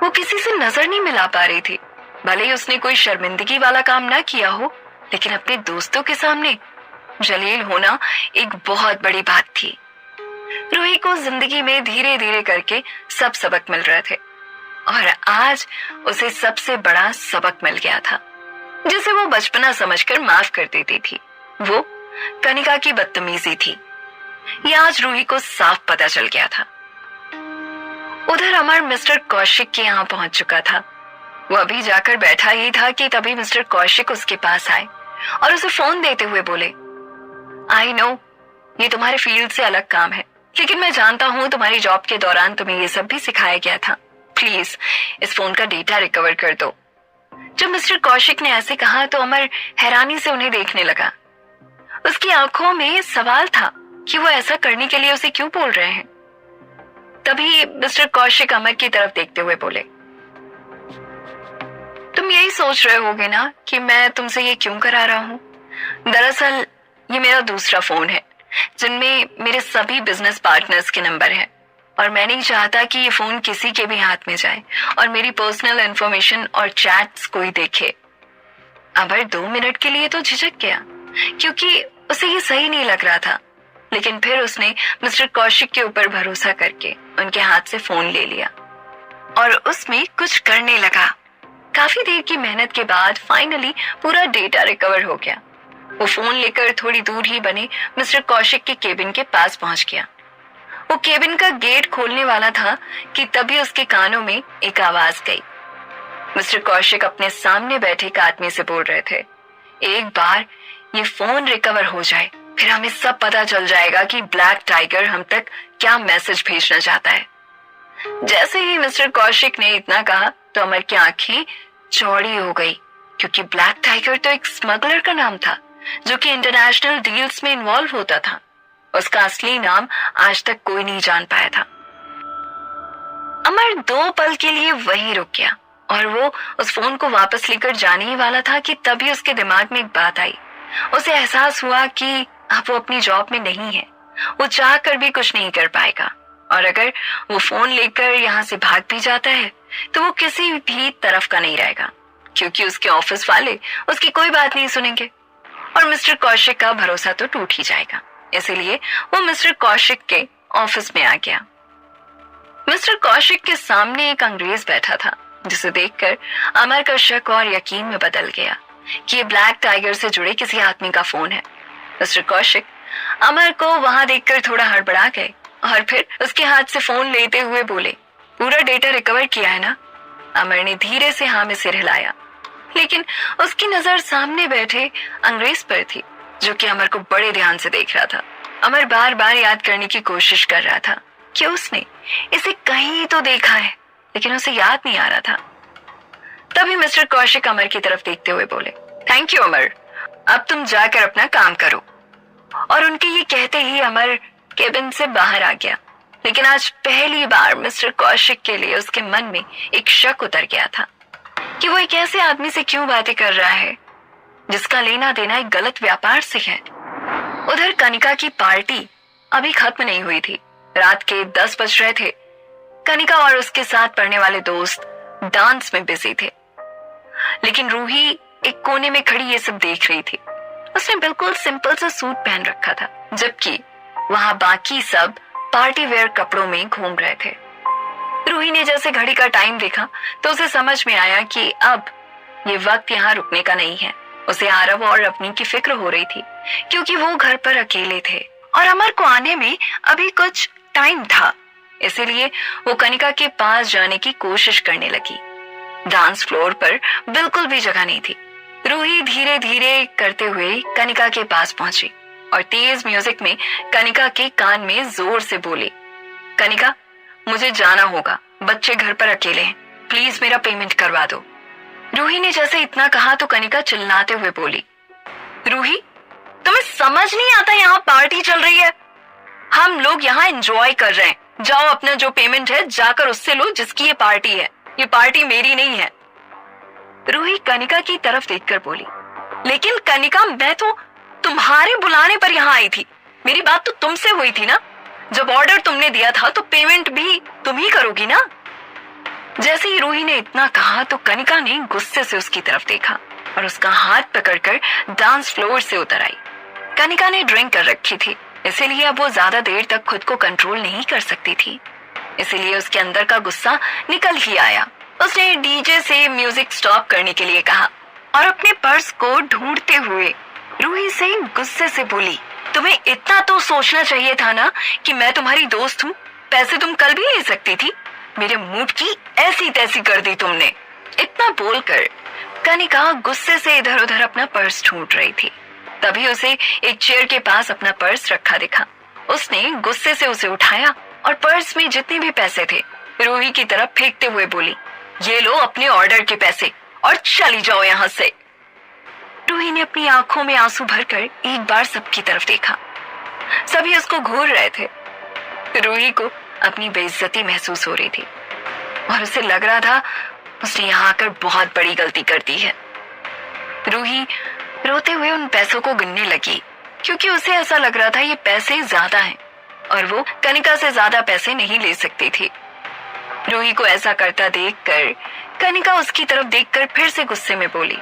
वो किसी से नजर नहीं मिला पा रही थी। भले ही उसने कोई शर्मिंदगी वाला काम ना किया हो, लेकिन अपने दोस्तों के सामने जलील होना एक बहुत बड़ी बात थी। रूही को जिंदगी में धीरे धीरे करके सब सबक मिल रहे थे और आज उसे सबसे बड़ा सबक मिल गया था, जिसे वो बचपना समझकर माफ कर देती थी। वो कनिका की बदतमीजी थी। ये आज रूही को साफ पता चल गया था। उधर अमर मिस्टर कौशिक के यहाँ पहुंच चुका था। वो अभी जाकर बैठा ही था कि तभी मिस्टर कौशिक उसके पास आए और उसे फोन देते हुए बोले, आई नो ये तुम्हारे फील्ड से अलग काम है, लेकिन मैं जानता हूँ तुम्हारी जॉब के दौरान तुम्हें ये सब भी सिखाया गया था। प्लीज इस फोन का डेटा रिकवर कर दो। जब मिस्टर कौशिक ने ऐसे कहा तो अमर हैरानी से उन्हें देखने लगा। उसकी आंखों में सवाल था कि वो ऐसा करने के लिए उसे क्यों बोल रहे हैं। तभी मिस्टर कौशिक अमर की तरफ देखते हुए बोले, तुम यही सोच रहे होगे ना कि मैं तुमसे ये क्यों करा रहा हूं? दरअसल ये मेरा दूसरा फोन है जिनमें मेरे सभी बिजनेस पार्टनर्स के नंबर हैं और मैं नहीं चाहता कि ये फोन किसी के भी हाथ में जाए और मेरी पर्सनल इंफॉर्मेशन और चैट्स कोई देखे। अमर 2 मिनट के लिए तो झिझक गया क्योंकि उसे ये सही नहीं लग रहा था, लेकिन फिर उसने मिस्टर कौशिक के ऊपर भरोसा करके उनके हाथ से फोन ले लिया और उसमें कुछ करने लगा। काफी देर की मेहनत के बाद फाइनली पूरा डेटा रिकवर हो गया। वो फोन लेकर थोड़ी दूर ही बने मिस्टर कौशिक के केबिन के पास पहुंच गया। वो केबिन का गेट खोलने वाला था कि तभी उसके कानों में एक आवाज गई। मिस्टर कौशिक अपने सामने बैठे एक आदमी से बोल रहे थे, एक बार ये फोन रिकवर हो जाए फिर हमें सब पता चल जाएगा कि ब्लैक टाइगर हम तक क्या मैसेज भेजना चाहता है। जैसे ही मिस्टर कौशिक ने इतना कहा तो अमर की आंखें चौड़ी हो गई क्योंकि ब्लैक टाइगर तो एक स्मगलर का नाम था जो कि इंटरनेशनल डील्स में इन्वॉल्व होता था। उसका असली नाम आज तक कोई नहीं जान पाया था। अमर 2 पल के लिए वहीं रुक गया और वो उस फोन को वापस लेकर जाने ही वाला था कि तभी उसके दिमाग में एक बात आई। उसे एहसास हुआ कि अब वो अपनी जॉब में नहीं है। वो चाह कर भी कुछ नहीं कर पाएगा और अगर वो फोन लेकर यहाँ से भाग भी जाता है तो वो किसी भी तरफ का नहीं रहेगा क्योंकि उसके ऑफिस वाले उसकी कोई बात नहीं सुनेंगे और मिस्टर कौशिक का भरोसा तो टूट ही जाएगा। इसीलिए वो मिस्टर कौशिक के ऑफिस में आ गया। मिस्टर कौशिक के सामने एक अंग्रेज बैठा था जिसे देखकर अमर का शक और यकीन में बदल गया कि ये ब्लैक टाइगर से जुड़े किसी आदमी का फोन है। मिस्टर कौशिक अमर को वहां देखकर थोड़ा हड़बड़ा गए और फिर उसके हाथ से फोन लेते हुए बोले, पूरा डेटा रिकवर किया है ना? अमर ने धीरे से हाँ में सिर हिलाया, लेकिन उसकी नजर सामने बैठे अंग्रेज पर थी जो कि अमर को बड़े ध्यान से देख रहा था। अमर बार बार याद करने की कोशिश कर रहा था कि उसने इसे कहीं तो देखा है, लेकिन उसे याद नहीं आ रहा था। तभी मिस्टर कौशिक अमर की तरफ देखते हुए बोले, थैंक यू अमर, अब तुम जाकर अपना काम करो। और उनके ये कहते ही अमर केबिन से बाहर आ गया। लेकिन आज पहली बार मिस्टर कौशिक के लिए उसके मन में एक शक उतर गया था कि वो एक ऐसे आदमी से क्यों बातें कर रहा है जिसका लेना देना एक गलत व्यापार से है। उधर कनिका की पार्टी अभी खत्म नहीं हुई थी। रात के 10 बज रहे थे। कनिका और उसके साथ पढ़ने वाले दोस्त डांस में बिजी थे, लेकिन रूही एक कोने में खड़ी ये सब देख रही थी। उसने बिल्कुल सिंपल सा सूट पहन रखा था, जबकि वहां बाकी सब पार्टी वेयर कपड़ों में घूम रहे थे। रूही ने जैसे घड़ी का टाइम देखा तो उसे समझ में आया कि अब ये वक्त यहाँ रुकने का नहीं है। उसे आरव और रवनी की फिक्र हो रही थी क्योंकि वो घर पर अकेले थे और अमर को आने में अभी कुछ टाइम था। इसीलिए वो कनिका के पास जाने की कोशिश करने लगी। डांस फ्लोर पर बिल्कुल भी जगह नहीं थी। रूही धीरे धीरे करते हुए कनिका के पास पहुंची और तेज म्यूजिक में कनिका के कान में जोर से बोली, कनिका मुझे जाना होगा, बच्चे घर पर अकेले हैं, प्लीज मेरा पेमेंट करवा दो। रूही ने जैसे इतना कहा तो कनिका चिल्लाते हुए बोली, रूही तुम्हें समझ नहीं आता यहाँ पार्टी चल रही है, हम लोग यहाँ एंजॉय कर रहे हैं, जाओ अपना जो पेमेंट है जाकर उससे लो जिसकी ये पार्टी है, ये पार्टी मेरी नहीं है। रूही कनिका की तरफ देखकर बोली, लेकिन कनिका मैं तो तुम्हारे बुलाने पर यहाँ आई थी, मेरी बात तो तुमसे हुई थी ना, जब ऑर्डर तुमने दिया था तो पेमेंट भी तुम ही करोगी ना। जैसे ही रूही ने इतना कहा तो कनिका ने गुस्से से उसकी तरफ देखा और उसका हाथ पकड़कर डांस फ्लोर से उतर आई। कनिका ने ड्रिंक कर रखी थी, इसीलिए अब वो ज्यादा देर तक खुद को कंट्रोल नहीं कर सकती थी, इसीलिए उसके अंदर का गुस्सा निकल ही आया। उसने डीजे से म्यूजिक स्टॉप करने के लिए कहा और अपने पर्स को ढूंढते हुए रूही से गुस्से से बोली, तुम्हें इतना तो सोचना चाहिए था ना कि मैं तुम्हारी दोस्त हूँ, पैसे तुम कल भी ले सकती थी, मेरे मूड की ऐसी तैसी कर दी तुमने। इतना बोलकर कनिका गुस्से से इधर उधर अपना पर्स ढूंढ रही थी। तभी उसे एक चेयर के पास अपना पर्स रखा दिखा। उसने गुस्से से उसे उठाया और पर्स में जितने भी पैसे थे रूही की तरफ फेंकते हुए बोली, ये लो अपने ऑर्डर के पैसे और चली जाओ यहाँ से। रूही ने अपनी आंखों में आंसू भरकर एक बार सबकी तरफ देखा। सभी उसको घूर रहे थे। रूही को अपनी बेइज्जती महसूस हो रही थी और उसे लग रहा था उसने यहाँ आकर बहुत बड़ी गलती कर दी है। रूही रोते हुए उन पैसों को गिनने लगी क्योंकि उसे ऐसा लग रहा था ये पैसे ज्यादा हैं और वो कनिका से ज्यादा पैसे नहीं ले सकती थी। रूही को ऐसा करता देखकर कनिका उसकी तरफ देखकर फिर से गुस्से में बोली,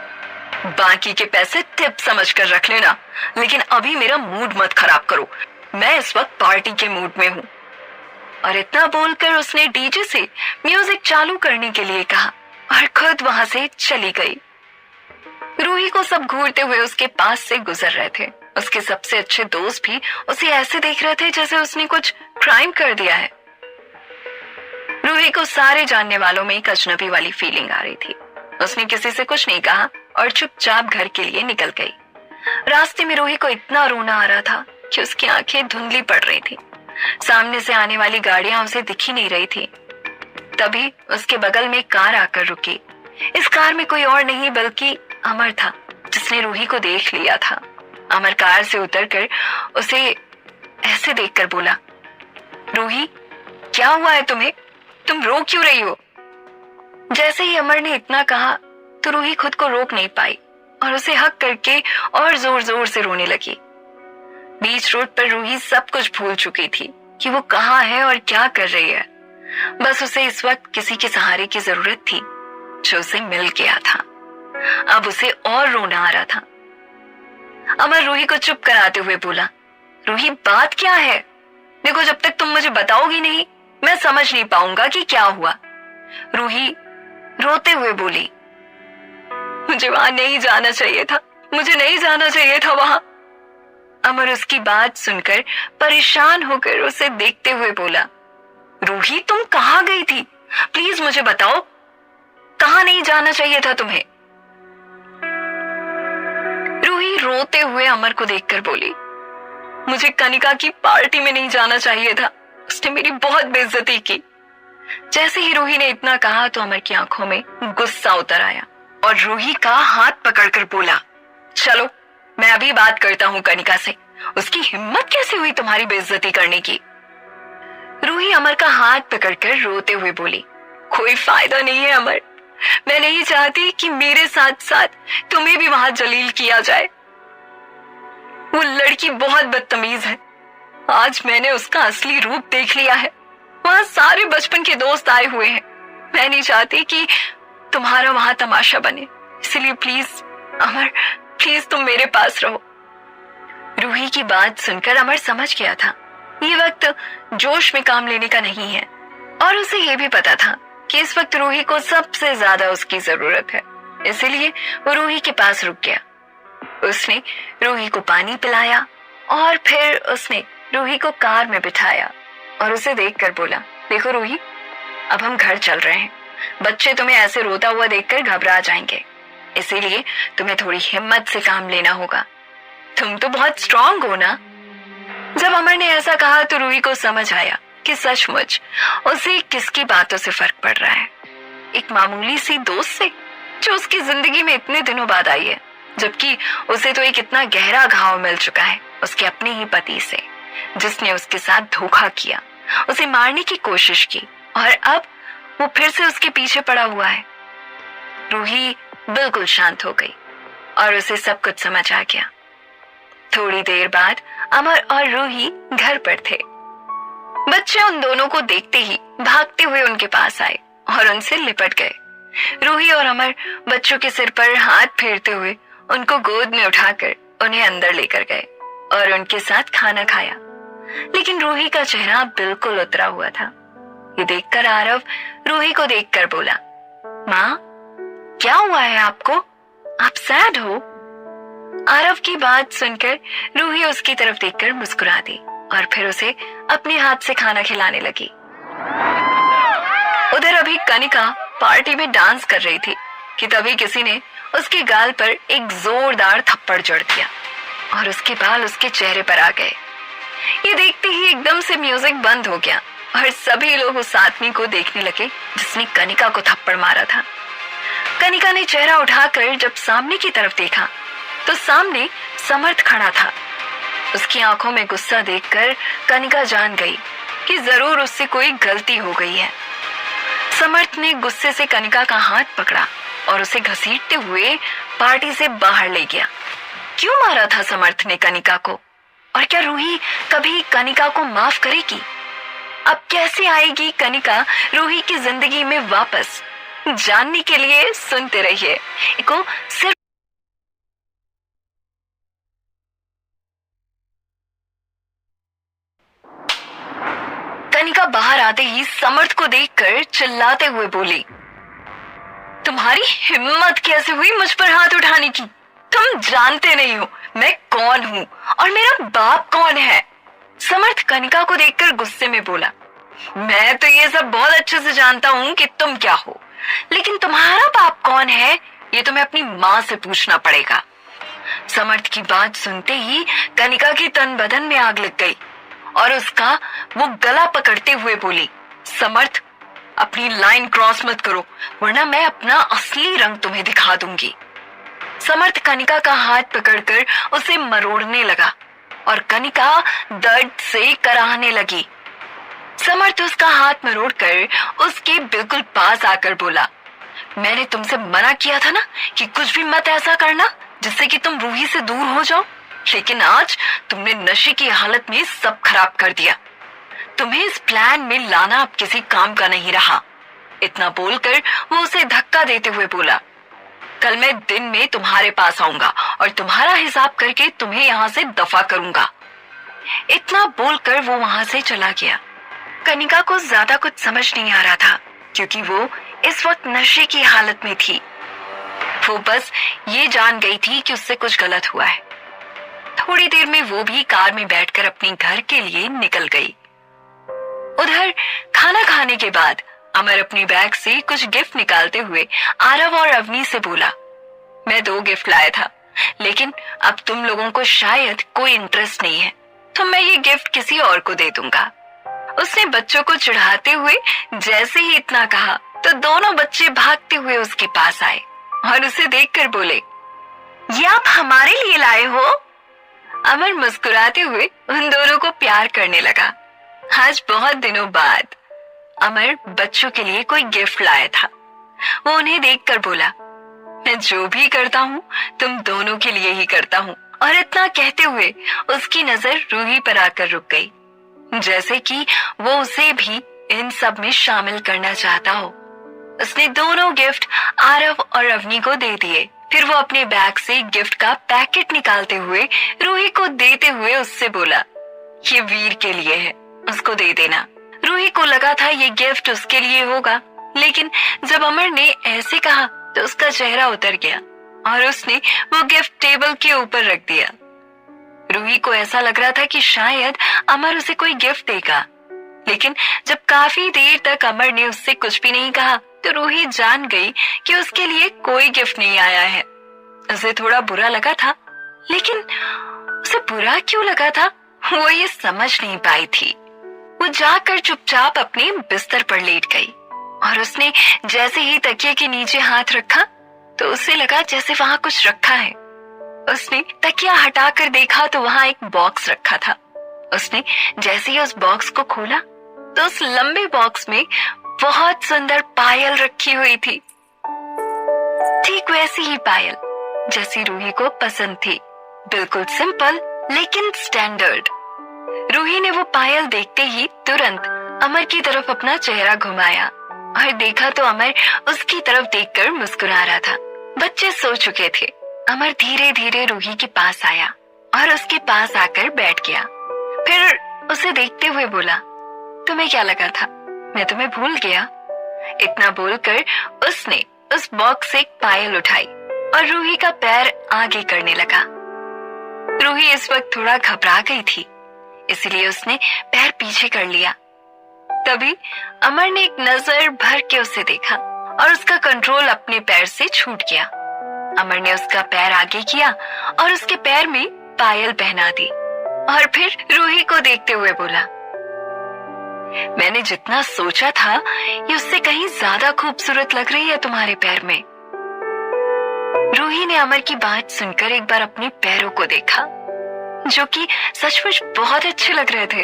बाकी के पैसे टिप समझ कर रख लेना, लेकिन अभी मेरा मूड मत खराब करो, मैं इस वक्त पार्टी के मूड में हूँ। और इतना बोलकर उसने डीजे से म्यूजिक चालू करने के लिए कहा और खुद वहां से चली गई। रूही को सब घूरते हुए उसके पास से गुजर रहे थे। उसके सबसे अच्छे दोस्त भी उसे ऐसे देख रहे थे जैसे उसने कुछ क्राइम कर दिया है। रूही को सारे जानने वालों में एक अजनबी वाली फीलिंग आ रही थी। उसने किसी से कुछ नहीं कहा और चुपचाप घर के लिए निकल गई। रास्ते में रूही को इतना रोना आ रहा था कि उसकी आंखें धुंधली पड़ रही थी। सामने से आने वाली गाड़ियां उसे दिख ही नहीं रही थी। तभी उसके बगल में कार आकर रुकी। इस कार में कोई और नहीं बल्कि अमर था, जिसने रूही को देख लिया था। अमर कार से उतरकर उसे ऐसे देखकर बोला, रूही क्या हुआ है तुम्हें, तुम रो क्यों रही हो? जैसे ही अमर ने इतना कहा तो रूही खुद को रोक नहीं पाई और उसे हक करके और जोर जोर से रोने लगी। बीच रोड पर रूही सब कुछ भूल चुकी थी कि वो कहाँ है और क्या कर रही है। बस उसे इस वक्त किसी के सहारे की जरूरत थी जो उसे मिल गया था। अब उसे और रोना आ रहा था। अमर रूही को चुप कराते हुए बोला, रूही बात क्या है? देखो, जब तक तुम मुझे बताओगी नहीं मैं समझ नहीं पाऊंगा कि क्या हुआ। रूही रोते हुए बोली, मुझे वहां नहीं जाना चाहिए था, मुझे नहीं जाना चाहिए था वहां। अमर उसकी बात सुनकर परेशान होकर उसे देखते हुए बोला, रूही तुम कहाँ गई थी? प्लीज मुझे बताओ, कहाँ नहीं जाना चाहिए था तुम्हें? रूही रोते हुए अमर को देखकर बोली, मुझे कनिका की पार्टी में नहीं जाना चाहिए था, उसने मेरी बहुत बेइज्जती की। जैसे ही रूही ने इतना कहा तो अमर की आंखों में गुस्सा उतर आया और रूही का हाथ पकड़कर बोला, चलो मैं अभी बात करता हूँ कनिका से, उसकी हिम्मत कैसे हुई तुम्हारी बेइज्जती करने की? रूही अमर का हाथ पकड़कर रोते हुए बोली, कोई फायदा नहीं है अमर, मैं नहीं चाहती कि मेरे साथ साथ तुम्हें भी वहां जलील किया जाए। वो लड़की बहुत बदतमीज है, आज मैंने उसका असली रूप देख लिया है। वहां सारे बचपन के दोस्त आए हुए हैं, मैं नहीं चाहती कि तुम्हारा वहां तमाशा बने, इसलिए प्लीज अमर, प्लीज तुम मेरे पास रहो। रूही की बात सुनकर अमर समझ गया था ये वक्त जोश में काम लेने का नहीं है और उसे ये भी पता था कि इस वक्त रूही को सबसे ज्यादा उसकी जरूरत है, इसीलिए वो रूही के पास रुक गया। उसने रूही को पानी पिलाया और फिर उसने रूही को कार में बिठाया और उसे देखकर बोला, देखो रूही, अब हम घर चल रहे हैं, बच्चे तुम्हें ऐसे रोता हुआ देखकर घबरा जाएंगे, इसीलिए तुम्हें थोड़ी हिम्मत से काम लेना होगा, तुम तो बहुत स्ट्रांग हो ना। जब अमर ने ऐसा कहा तो रूही को समझ आया कि सचमुच उसे किसकी बातों से फर्क पड़ रहा है। एक मामूली सी दोस्त से जो उसकी जिंदगी में इतने दिनों बाद आई है, जबकि उसे तो एक इतना गहरा घाव मिल चुका है उसके अपने ही पति से, जिसने उसके साथ धोखा किया, उसे मारने की कोशिश की और अब वो फिर से उसके पीछे पड़ा हुआ है। रूही बिल्कुल शांत हो गई और उसे सब कुछ समझ आ गया। थोड़ी देर बाद अमर और रूही घर पर थे। बच्चे उन दोनों को देखते ही भागते हुए उनके पास आए और उनसे लिपट गए। रूही और अमर बच्चों के सिर पर हाथ फेरते हुए उनको गोद में उठाकर उन्हें अंदर लेकर गए और उनके साथ खाना खाया, लेकिन रूही का चेहरा बिल्कुल उतरा हुआ था। ये देखकर आरव रूही को देखकर बोला, माँ क्या हुआ है आपको, आप सैड हो? आरव की बात सुनकर रूही उसकी तरफ देखकर मुस्कुरा दी और फिर उसे अपने हाथ से खाना खिलाने लगी। उधर अभी कनिका पार्टी में डांस कर रही थी कि तभी किसी ने उसके गाल पर एक जोरदार थप्पड़ जड़ दिया और उसके बाल उसके चेहरे पर आ गए। ये देखते ही एकदम से म्यूजिक बंद हो गया और सभी लोग उस आदमी को देखने लगे जिसने कनिका को थप्पड़ मारा था। कनिका ने चेहरा उठाकर जब सामने की तरफ देखा तो सामने समर्थ खड़ा था। उसकी आंखों में गुस्सा देखकर कनिका जान गई कि जरूर उससे कोई गलती हो गई है। समर्थ ने गुस्से से कनिका का हाथ पकड़ा और उसे घसीटते हुए पार्टी से बाहर ले गया। क्यों मारा था समर्थ ने कनिका को? और क्या रूही कभी कनिका को माफ करेगी? अब कैसे आएगी कनिका रूही की जिंदगी में वापस? जानने के लिए सुनते रहिए को सिर्फ कनिका बाहर आते ही समर्थ को देखकर चिल्लाते हुए बोली, तुम्हारी हिम्मत कैसे हुई मुझ पर हाथ उठाने की? तुम जानते नहीं हो मैं कौन हूँ और मेरा बाप कौन है। समर्थ कनिका को देखकर गुस्से में बोला, मैं तो ये सब बहुत अच्छे से जानता हूँ कि तुम क्या हो, लेकिन तुम्हारा बाप कौन है ये तुम्हें अपनी माँ से पूछना पड़ेगा। समर्थ की बात सुनते ही कनिका की तन बदन में आग लग गई और उसका वो गला पकड़ते हुए बोली, समर्थ अपनी लाइन क्रॉस मत करो वरना मैं अपना असली रंग तुम्हें दिखा दूंगी। समर्थ कनिका का हाथ पकड़कर उसे मरोड़ने लगा और कनिका दर्द से कराहने लगी। समर्थ उसका हाथ मरोड़कर उसके बिल्कुल पास आकर बोला, मैंने तुमसे मना किया था ना कि कुछ भी मत ऐसा करना जिससे कि तुम रूही से दूर हो जाओ, लेकिन आज तुमने नशे की हालत में सब खराब कर दिया। तुम्हें इस प्लान में लाना अब किसी काम का नहीं रहा। इतना बोलकर वो उसे धक्का देते हुए बोला, कल मैं दिन में तुम्हारे पास आऊंगा और तुम्हारा हिसाब करके तुम्हें यहाँ से दफा करूंगा। इतना बोलकर वो वहां से चला गया। कनिका को ज्यादा कुछ समझ नहीं आ रहा था क्योंकि वो इस वक्त नशे की हालत में थी। वो बस ये जान गई थी कि उससे कुछ गलत हुआ है। थोड़ी देर में वो भी कार में बैठकर अपने घर के लिए निकल गई। उधर खाना खाने के बाद अमर अपनी बैग से कुछ गिफ्ट निकालते हुए आरव और अवनी से बोला, मैं 2 गिफ्ट लाया था लेकिन अब तुम लोगों को शायद कोई इंटरेस्ट नहीं है तो मैं ये गिफ्ट किसी और को दे दूंगा। उसने बच्चों को चिढ़ाते हुए जैसे ही इतना कहा तो दोनों बच्चे भागते हुए उसके पास आए और उसे देखकर बोले, ये आप हमारे लिए लाए हो? अमर मुस्कुराते हुए उन दोनों को प्यार करने लगा। आज बहुत दिनों बाद अमर बच्चों के लिए कोई गिफ्ट लाया था। वो उन्हें देखकर बोला, मैं जो भी करता हूँ तुम दोनों के लिए ही करता हूँ। और इतना कहते हुए उसकी नजर रूही पर आकर रुक गई, जैसे कि वो उसे भी इन सब में शामिल करना चाहता हो। उसने दोनों गिफ्ट आरव और अवनी को दे दिए। फिर वो अपने बैग से गिफ्ट का पैकेट निकालते हुए रूही को देते हुए उससे बोला, ये वीर के लिए है, उसको दे देना। रूही को लगा था ये गिफ्ट उसके लिए होगा, लेकिन जब अमर ने ऐसे कहा तो उसका चेहरा उतर गया और उसने वो गिफ्ट टेबल के ऊपर रख दिया। रूही को ऐसा लग रहा था कि शायद अमर उसे कोई गिफ्ट देगा, लेकिन जब काफी देर तक अमर ने उससे कुछ भी नहीं कहा तो रूही जान गई कि उसके लिए कोई गिफ्ट नहीं आया है। उसे थोड़ा बुरा लगा था, लेकिन उसे बुरा क्यों लगा था वो ये समझ नहीं पाई थी। वो जाकर चुपचाप अपने बिस्तर पर लेट गई और उसने जैसे ही तकिए के नीचे हाथ रखा तो उसे लगा जैसे वहां कुछ रखा है। उसने तकिया हटाकर देखा तो वहां एक बॉक्स रखा था। उसने जैसे ही उस बॉक्स को खोला तो उस लंबे बॉक्स में बहुत सुंदर पायल रखी हुई थी, ठीक वैसी ही पायल जैसी रूही को पसंद थी, बिल्कुल सिंपल लेकिन स्टैंडर्ड। रूही ने वो पायल देखते ही तुरंत अमर की तरफ अपना चेहरा घुमाया और देखा तो अमर उसकी तरफ देखकर मुस्कुरा रहा था। बच्चे सो चुके थे। अमर धीरे धीरे रूही के पास आया और उसके पास आकर बैठ गया। फिर उसे देखते हुए बोला, तुम्हें क्या लगा था मैं तुम्हें भूल गया? इतना बोलकर उसने उस बॉक्स से एक पायल उठाई और रूही का पैर आगे करने लगा। रूही इस वक्त थोड़ा घबरा गई थी, इसलिए उसने पैर पीछे कर लिया। तभी अमर ने एक नजर भर के उसे देखा और उसका कंट्रोल अपने पैर से छूट गया। अमर ने उसका पैर आगे किया और उसके पैर में पायल पहना दी और फिर रूही को देखते हुए बोला, मैंने जितना सोचा था ये उससे कहीं ज्यादा खूबसूरत लग रही है तुम्हारे पैर में। रूही ने अमर की बात सुनकर एक बार अपने पैरों को देखा जो कि सचमुच बहुत अच्छे लग रहे थे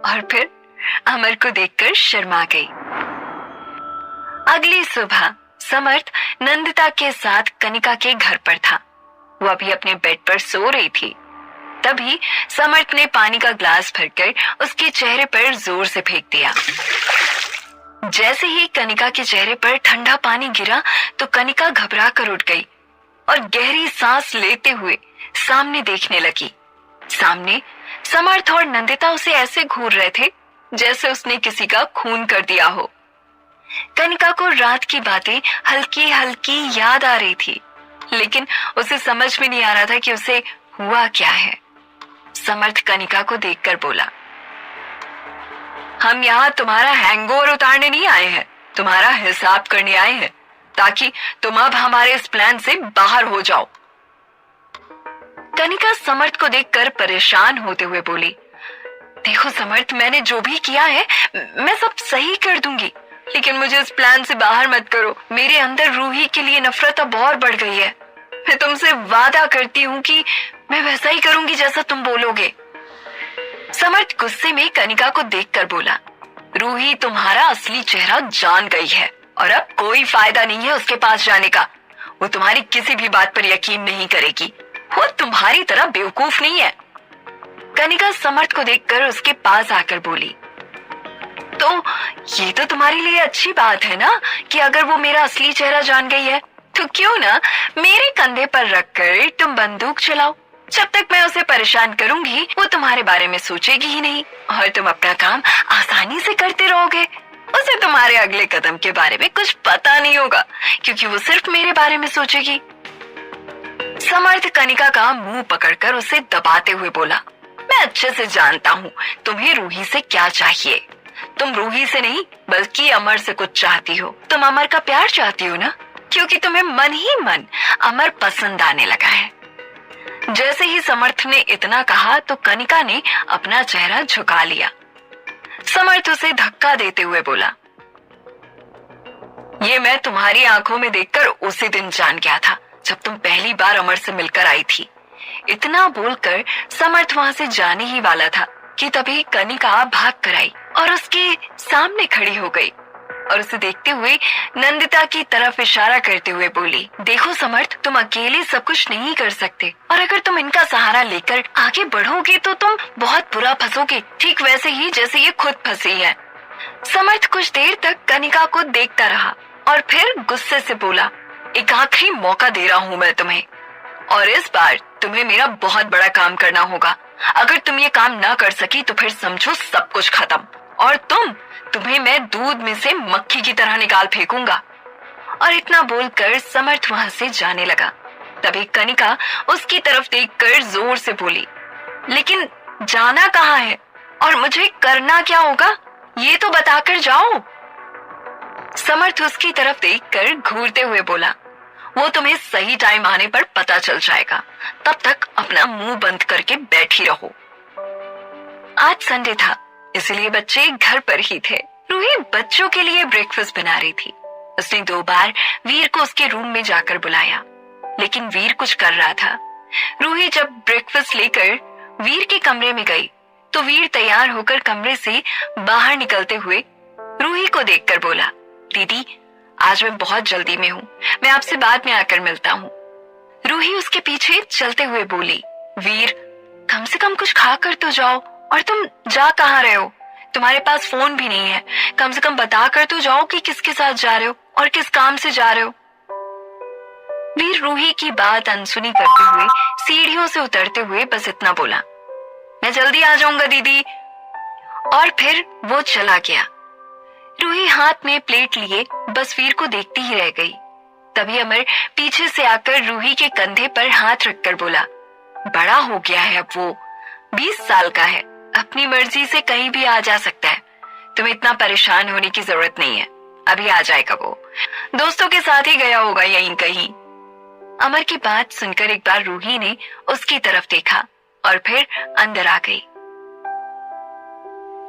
और फिर अमर को देखकर शर्मा गई। अगली सुबह समर्थ नंदिता के साथ कनिका के घर पर था। वो अभी अपने बेड पर सो रही थी। तभी समर्थ ने पानी का ग्लास भरकर उसके चेहरे पर जोर से फेंक दिया। जैसे ही कनिका के चेहरे पर ठंडा पानी गिरा तो कनिका घबरा कर उठ गई और गहरी सांस लेते हुए सामने देखने लगी। सामने समर्थ और नंदिता उसे ऐसे घूर रहे थे जैसे उसने किसी का खून कर दिया हो। कनिका को रात की बातें हल्की हल्की याद आ रही थी, लेकिन उसे समझ में नहीं आ रहा था कि उसे हुआ क्या है। समर्थ कनिका को देखकर बोला, हम यहाँ तुम्हारा हैंगओवर उतारने नहीं आए हैं, तुम्हारा हिसाब करने आए हैं, ताकि तुम अब हमारे इस प्लान से बाहर हो जाओ। कनिका समर्थ को देखकर परेशान होते हुए बोली, देखो समर्थ, मैंने जो भी किया है मैं सब सही कर दूंगी, लेकिन मुझे इस प्लान से बाहर मत करो। मेरे अंदर रूही के लिए नफरत अब और बढ़ गई है। मैं तुमसे वादा करती हूँ कि मैं वैसा ही करूंगी जैसा तुम बोलोगे। समर्थ गुस्से में कनिका को देखकर बोला, रूही तुम्हारा असली चेहरा जान गई है और अब कोई फायदा नहीं है उसके पास जाने का। वो तुम्हारी किसी भी बात पर यकीन नहीं करेगी। वो तुम्हारी तरह बेवकूफ नहीं है। कनिका समर्थ को देखकर उसके पास आकर बोली, तो ये तो तुम्हारे लिए अच्छी बात है ना कि अगर वो मेरा असली चेहरा जान गई है तो क्यों ना मेरे कंधे पर रखकर तुम बंदूक चलाओ। जब तक मैं उसे परेशान करूंगी वो तुम्हारे बारे में सोचेगी ही नहीं और तुम अपना काम आसानी से करते रहोगे। उसे तुम्हारे अगले कदम के बारे में कुछ पता नहीं होगा क्योंकि वो सिर्फ मेरे बारे में सोचेगी। समर्थ कनिका का मुंह पकड़कर उसे दबाते हुए बोला, मैं अच्छे से जानता हूँ तुम्हें रूही से क्या चाहिए। तुम रूही से नहीं बल्कि अमर से कुछ चाहती हो। तुम अमर का प्यार चाहती हो ना, क्योंकि तुम्हें मन ही मन अमर पसंद आने लगा है। जैसे ही समर्थ ने इतना कहा तो कनिका ने अपना चेहरा झुका लिया। समर्थ उसे धक्का देते हुए बोला, ये मैं तुम्हारी आंखों में देखकर उसी दिन जान गया था जब तुम पहली बार अमर से मिलकर आई थी। इतना बोलकर समर्थ वहां से जाने ही वाला था कि तभी कनिका भाग कर आई और उसके सामने खड़ी हो गई और उसे देखते हुए नंदिता की तरफ इशारा करते हुए बोली, देखो समर्थ, तुम अकेले सब कुछ नहीं कर सकते और अगर तुम इनका सहारा लेकर आगे बढ़ोगे तो तुम बहुत बुरा फंसोगे, ठीक वैसे ही जैसे ये खुद फंसी है। समर्थ कुछ देर तक कनिका को देखता रहा और फिर गुस्से से बोला, एक आखिरी मौका दे रहा हूँ मैं तुम्हें और इस बार तुम्हें मेरा बहुत बड़ा काम करना होगा। अगर तुम ये काम ना कर सकी तो फिर समझो सब कुछ खत्म और तुम्हें मैं दूध में से मक्खी की तरह निकाल फेंकूंगा। और इतना बोलकर समर्थ वहां से जाने लगा। तभी कनिका उसकी तरफ देखकर जोर से बोली, लेकिन जाना कहाँ है और मुझे करना क्या होगा, ये तो बताकर जाओ। समर्थ उसकी तरफ देखकर घूरते हुए बोला, वो तुम्हें सही टाइम आने पर पता चल जाएगा, तब तक अपना मुंह बंद करके बैठी रहो। आज संडे था, इसलिए बच्चे घर पर ही थे। रूही बच्चों के लिए ब्रेकफास्ट बना रही थी। उसने 2 बार वीर को उसके रूम में जाकर बुलाया, लेकिन वीर कुछ कर रहा था। रूही जब ब्रेकफास्ट लेकर वीर के कमरे में गई तो वीर तैयार होकर कमरे से बाहर निकलते हुए रूही को देखकर बोला, दीदी आज मैं बहुत जल्दी में हूँ, मैं आपसे बाद में आकर मिलता हूँ। रूही उसके पीछे चलते हुए बोली, वीर कम से कम कुछ खा कर तो जाओ, और तुम जा कहाँ रहे हो? तुम्हारे पास फोन भी नहीं है, कम से कम बता कर तो जाओ कि किसके साथ जा रहे हो और किस काम से जा रहे हो। वीर रूही की बात अनसुनी करते हुए सीढ़ियों से उतरते हुए बस इतना बोला, मैं जल्दी आ जाऊंगा दीदी, और फिर वो चला गया। रूही हाथ में प्लेट लिए बस वीर को देखती ही रह गई। तभी अमर पीछे से आकर रूही के कंधे पर हाथ रखकर बोला, बड़ा हो गया है अब वो, 20 साल का है, अपनी मर्जी से कहीं भी आ जा सकता है। तुम्हें इतना परेशान होने की जरूरत नहीं है, अभी आ जाएगा वो, दोस्तों के साथ ही गया होगा यहीं कहीं। अमर की बात सुनकर एक बार रूही ने उसकी तरफ देखा और फिर अंदर आ गई।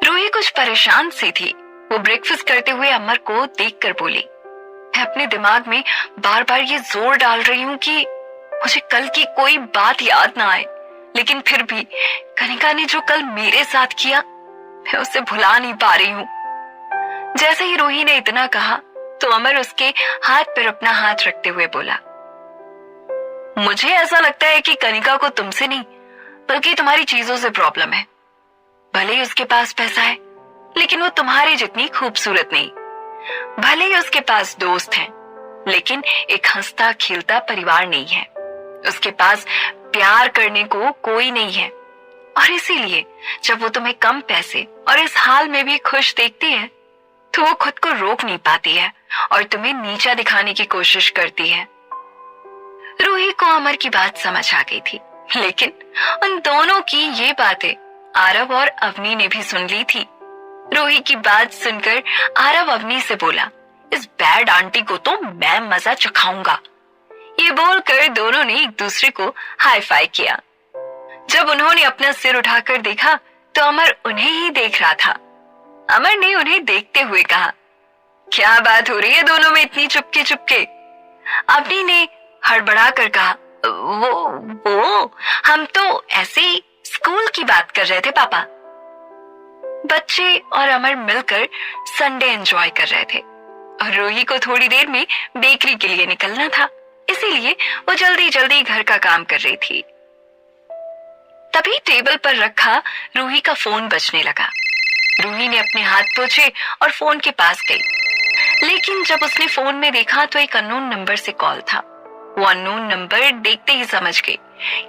रूही कुछ परेशान सी थी। वो ब्रेकफास्ट करते हुए अमर को देखकर बोली, मैं अपने दिमाग में बार बार ये जोर डाल रही हूँ कि मुझे कल की कोई बात याद ना आए, लेकिन फिर भी कनिका ने जो कल मेरे साथ किया मैं उसे भुला नहीं पा रही हूँ। जैसे ही रूही ने इतना कहा तो अमर उसके हाथ पर अपना हाथ रखते हुए बोला, मुझे ऐसा लगता है कि कनिका को तुमसे नहीं बल्कि तुम्हारी चीजों से प्रॉब्लम है। भले ही उसके पास पैसा है लेकिन वो तुम्हारी जितनी खूबसूरत नहीं। भले ही उसके पास दोस्त हैं लेकिन एक हंसता खिलता परिवार नहीं है। उसके पास प्यार करने को कोई नहीं है और इसीलिए जब वो तुम्हें कम पैसे और इस हाल में भी खुश देखती है तो वो खुद को रोक नहीं पाती है और तुम्हें नीचा दिखाने की कोशिश करती है। रूही को अमर की बात समझ आ गई थी, लेकिन उन दोनों की ये बातें आरव और अवनी ने भी सुन ली थी। रूही की बात सुनकर आरव अवनी से बोला, इस बैड आंटी को तो मैं मजा चखाऊंगा। ये बोलकर दोनों ने एक दूसरे को हाई फाई किया। जब उन्होंने अपना सिर उठाकर देखा तो अमर उन्हें ही देख रहा था। अमर ने उन्हें देखते हुए कहा, क्या बात हो रही है दोनों में इतनी चुपके चुपके? अवनी ने हड़बड़ा कर कहा, वो हम तो ऐसे ही स्कूल की बात कर रहे थे पापा। बच्चे और अमर मिलकर संडे एंजॉय कर रहे थे और रूही को थोड़ी देर में बेकरी के लिए निकलना था, इसीलिए वो जल्दी जल्दी घर का काम कर रही थी। तभी टेबल पर रखा रूही का फोन बजने लगा। रूही ने अपने हाथ पोंछे और फोन के पास गई, लेकिन जब उसने फोन में देखा तो एक अननोन नंबर से कॉल था। वो अननोन नंबर देखते ही समझ गई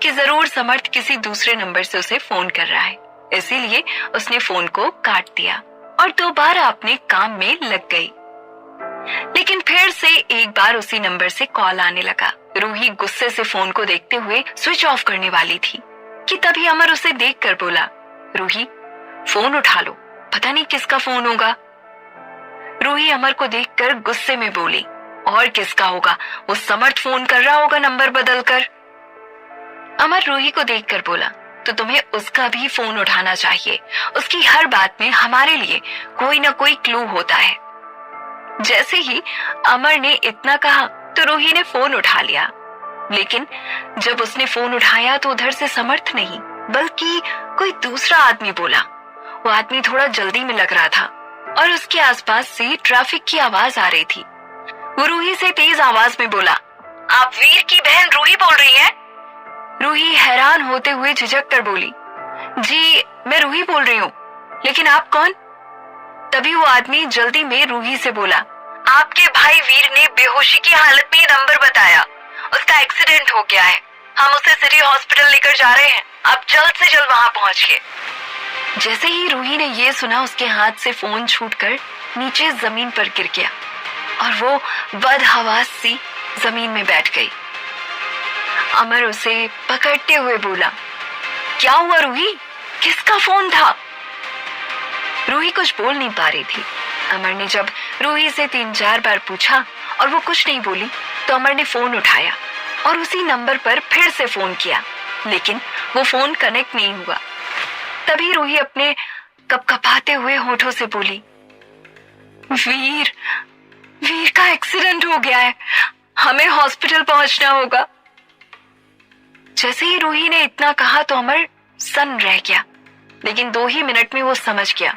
कि जरूर समर्थ किसी दूसरे नंबर से उसे फोन कर रहा है, इसीलिए उसने फोन को काट दिया और दोबारा अपने काम में लग गई। लेकिन फिर से एक बार उसी नंबर से कॉल आने लगा। रूही गुस्से से फोन को देखते हुए स्विच ऑफ करने वाली थी कि तभी अमर उसे देखकर बोला, रूही फोन उठा लो, पता नहीं किसका फोन होगा। रूही अमर को देखकर गुस्से में बोली, और किसका होगा, वो समर्थ फोन कर रहा होगा नंबर बदलकर। अमर रूही को देखकर बोला, तो तुम्हें उसका भी फोन उठाना चाहिए, उसकी हर बात में हमारे लिए कोई ना कोई क्लू होता है। जैसे ही अमर ने इतना कहा तो रूही ने फोन उठा लिया, लेकिन जब उसने फोन उठाया तो उधर से समर्थ नहीं बल्कि कोई दूसरा आदमी बोला। वो आदमी थोड़ा जल्दी में लग रहा था और उसके आसपास से ट्रैफिक की आवाज आ रही थी। वो रूही से तेज आवाज में बोला, आप वीर की बहन रूही बोल रही हैं? रूही हैरान होते हुए झिझक कर बोली, जी मैं रूही बोल रही हूँ, लेकिन आप कौन? तभी वो आदमी जल्दी में रूही से बोला, आपके भाई वीर ने बेहोशी की हालत में नंबर बताया, उसका एक्सीडेंट हो गया है, हम उसे सिटी हॉस्पिटल लेकर जा रहे हैं, आप जल्द से जल्द वहां पहुंचिए। जैसे ही रूही ने ये सुना उसके हाथ से फोन छूटकर नीचे जमीन पर गिर गया और वो बदहवास सी जमीन में बैठ गई। अमर उसे पकड़ते हुए बोला, क्या हुआ रूही, किसका फोन था? रूही कुछ बोल नहीं पा रही थी। अमर ने जब रूही से 3-4 बार पूछा और वो कुछ नहीं बोली तो अमर ने फोन उठाया और उसी नंबर पर फिर से फोन किया, लेकिन वो फोन कनेक्ट नहीं हुआ। तभी रूही अपने कपकपाते हुए होठों से बोली, वीर का एक्सीडेंट हो गया है, हमें हॉस्पिटल पहुंचना होगा। जैसे ही रूही ने इतना कहा तो अमर सन्न रह गया, लेकिन 2 ही मिनट में वो समझ गया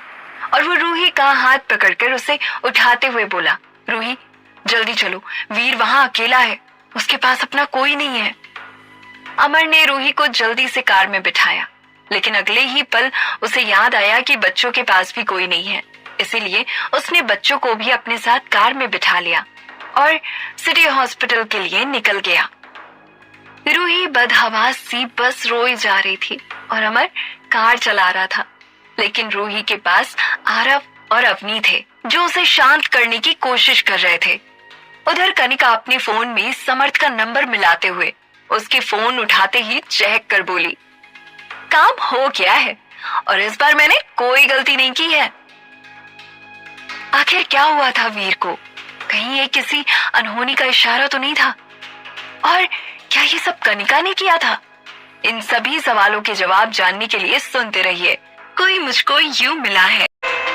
और वो रूही का हाथ पकड़कर उसे उठाते हुए बोला, रूही जल्दी चलो, वीर वहां अकेला है, उसके पास अपना कोई नहीं है। अमर ने रूही को जल्दी से कार में बिठाया, लेकिन अगले ही पल उसे याद आया कि बच्चों के पास भी कोई नहीं है, इसीलिए उसने बच्चों को भी अपने साथ कार में बिठा लिया और सिटी हॉस्पिटल के लिए निकल गया। रूही बदहवास सी बस रोई जा रही थी और अमर कार चला रहा था, लेकिन रूही के पास आरव और अवनी थे जो उसे शांत करने की कोशिश कर रहे थे। उधर कनिका अपने फोन में समर्थ का नंबर मिलाते हुए उसके फोन उठाते ही चहक कर बोली, काम हो गया है और इस बार मैंने कोई गलती नहीं की है। आखिर क्या हुआ था वीर को? कहीं ये किसी अनहोनी का इशारा तो नहीं था? और क्या ये सब कनिका ने किया था? इन सभी सवालों के जवाब जानने के लिए सुनते रहिए कोई मुझको यूं मिला है।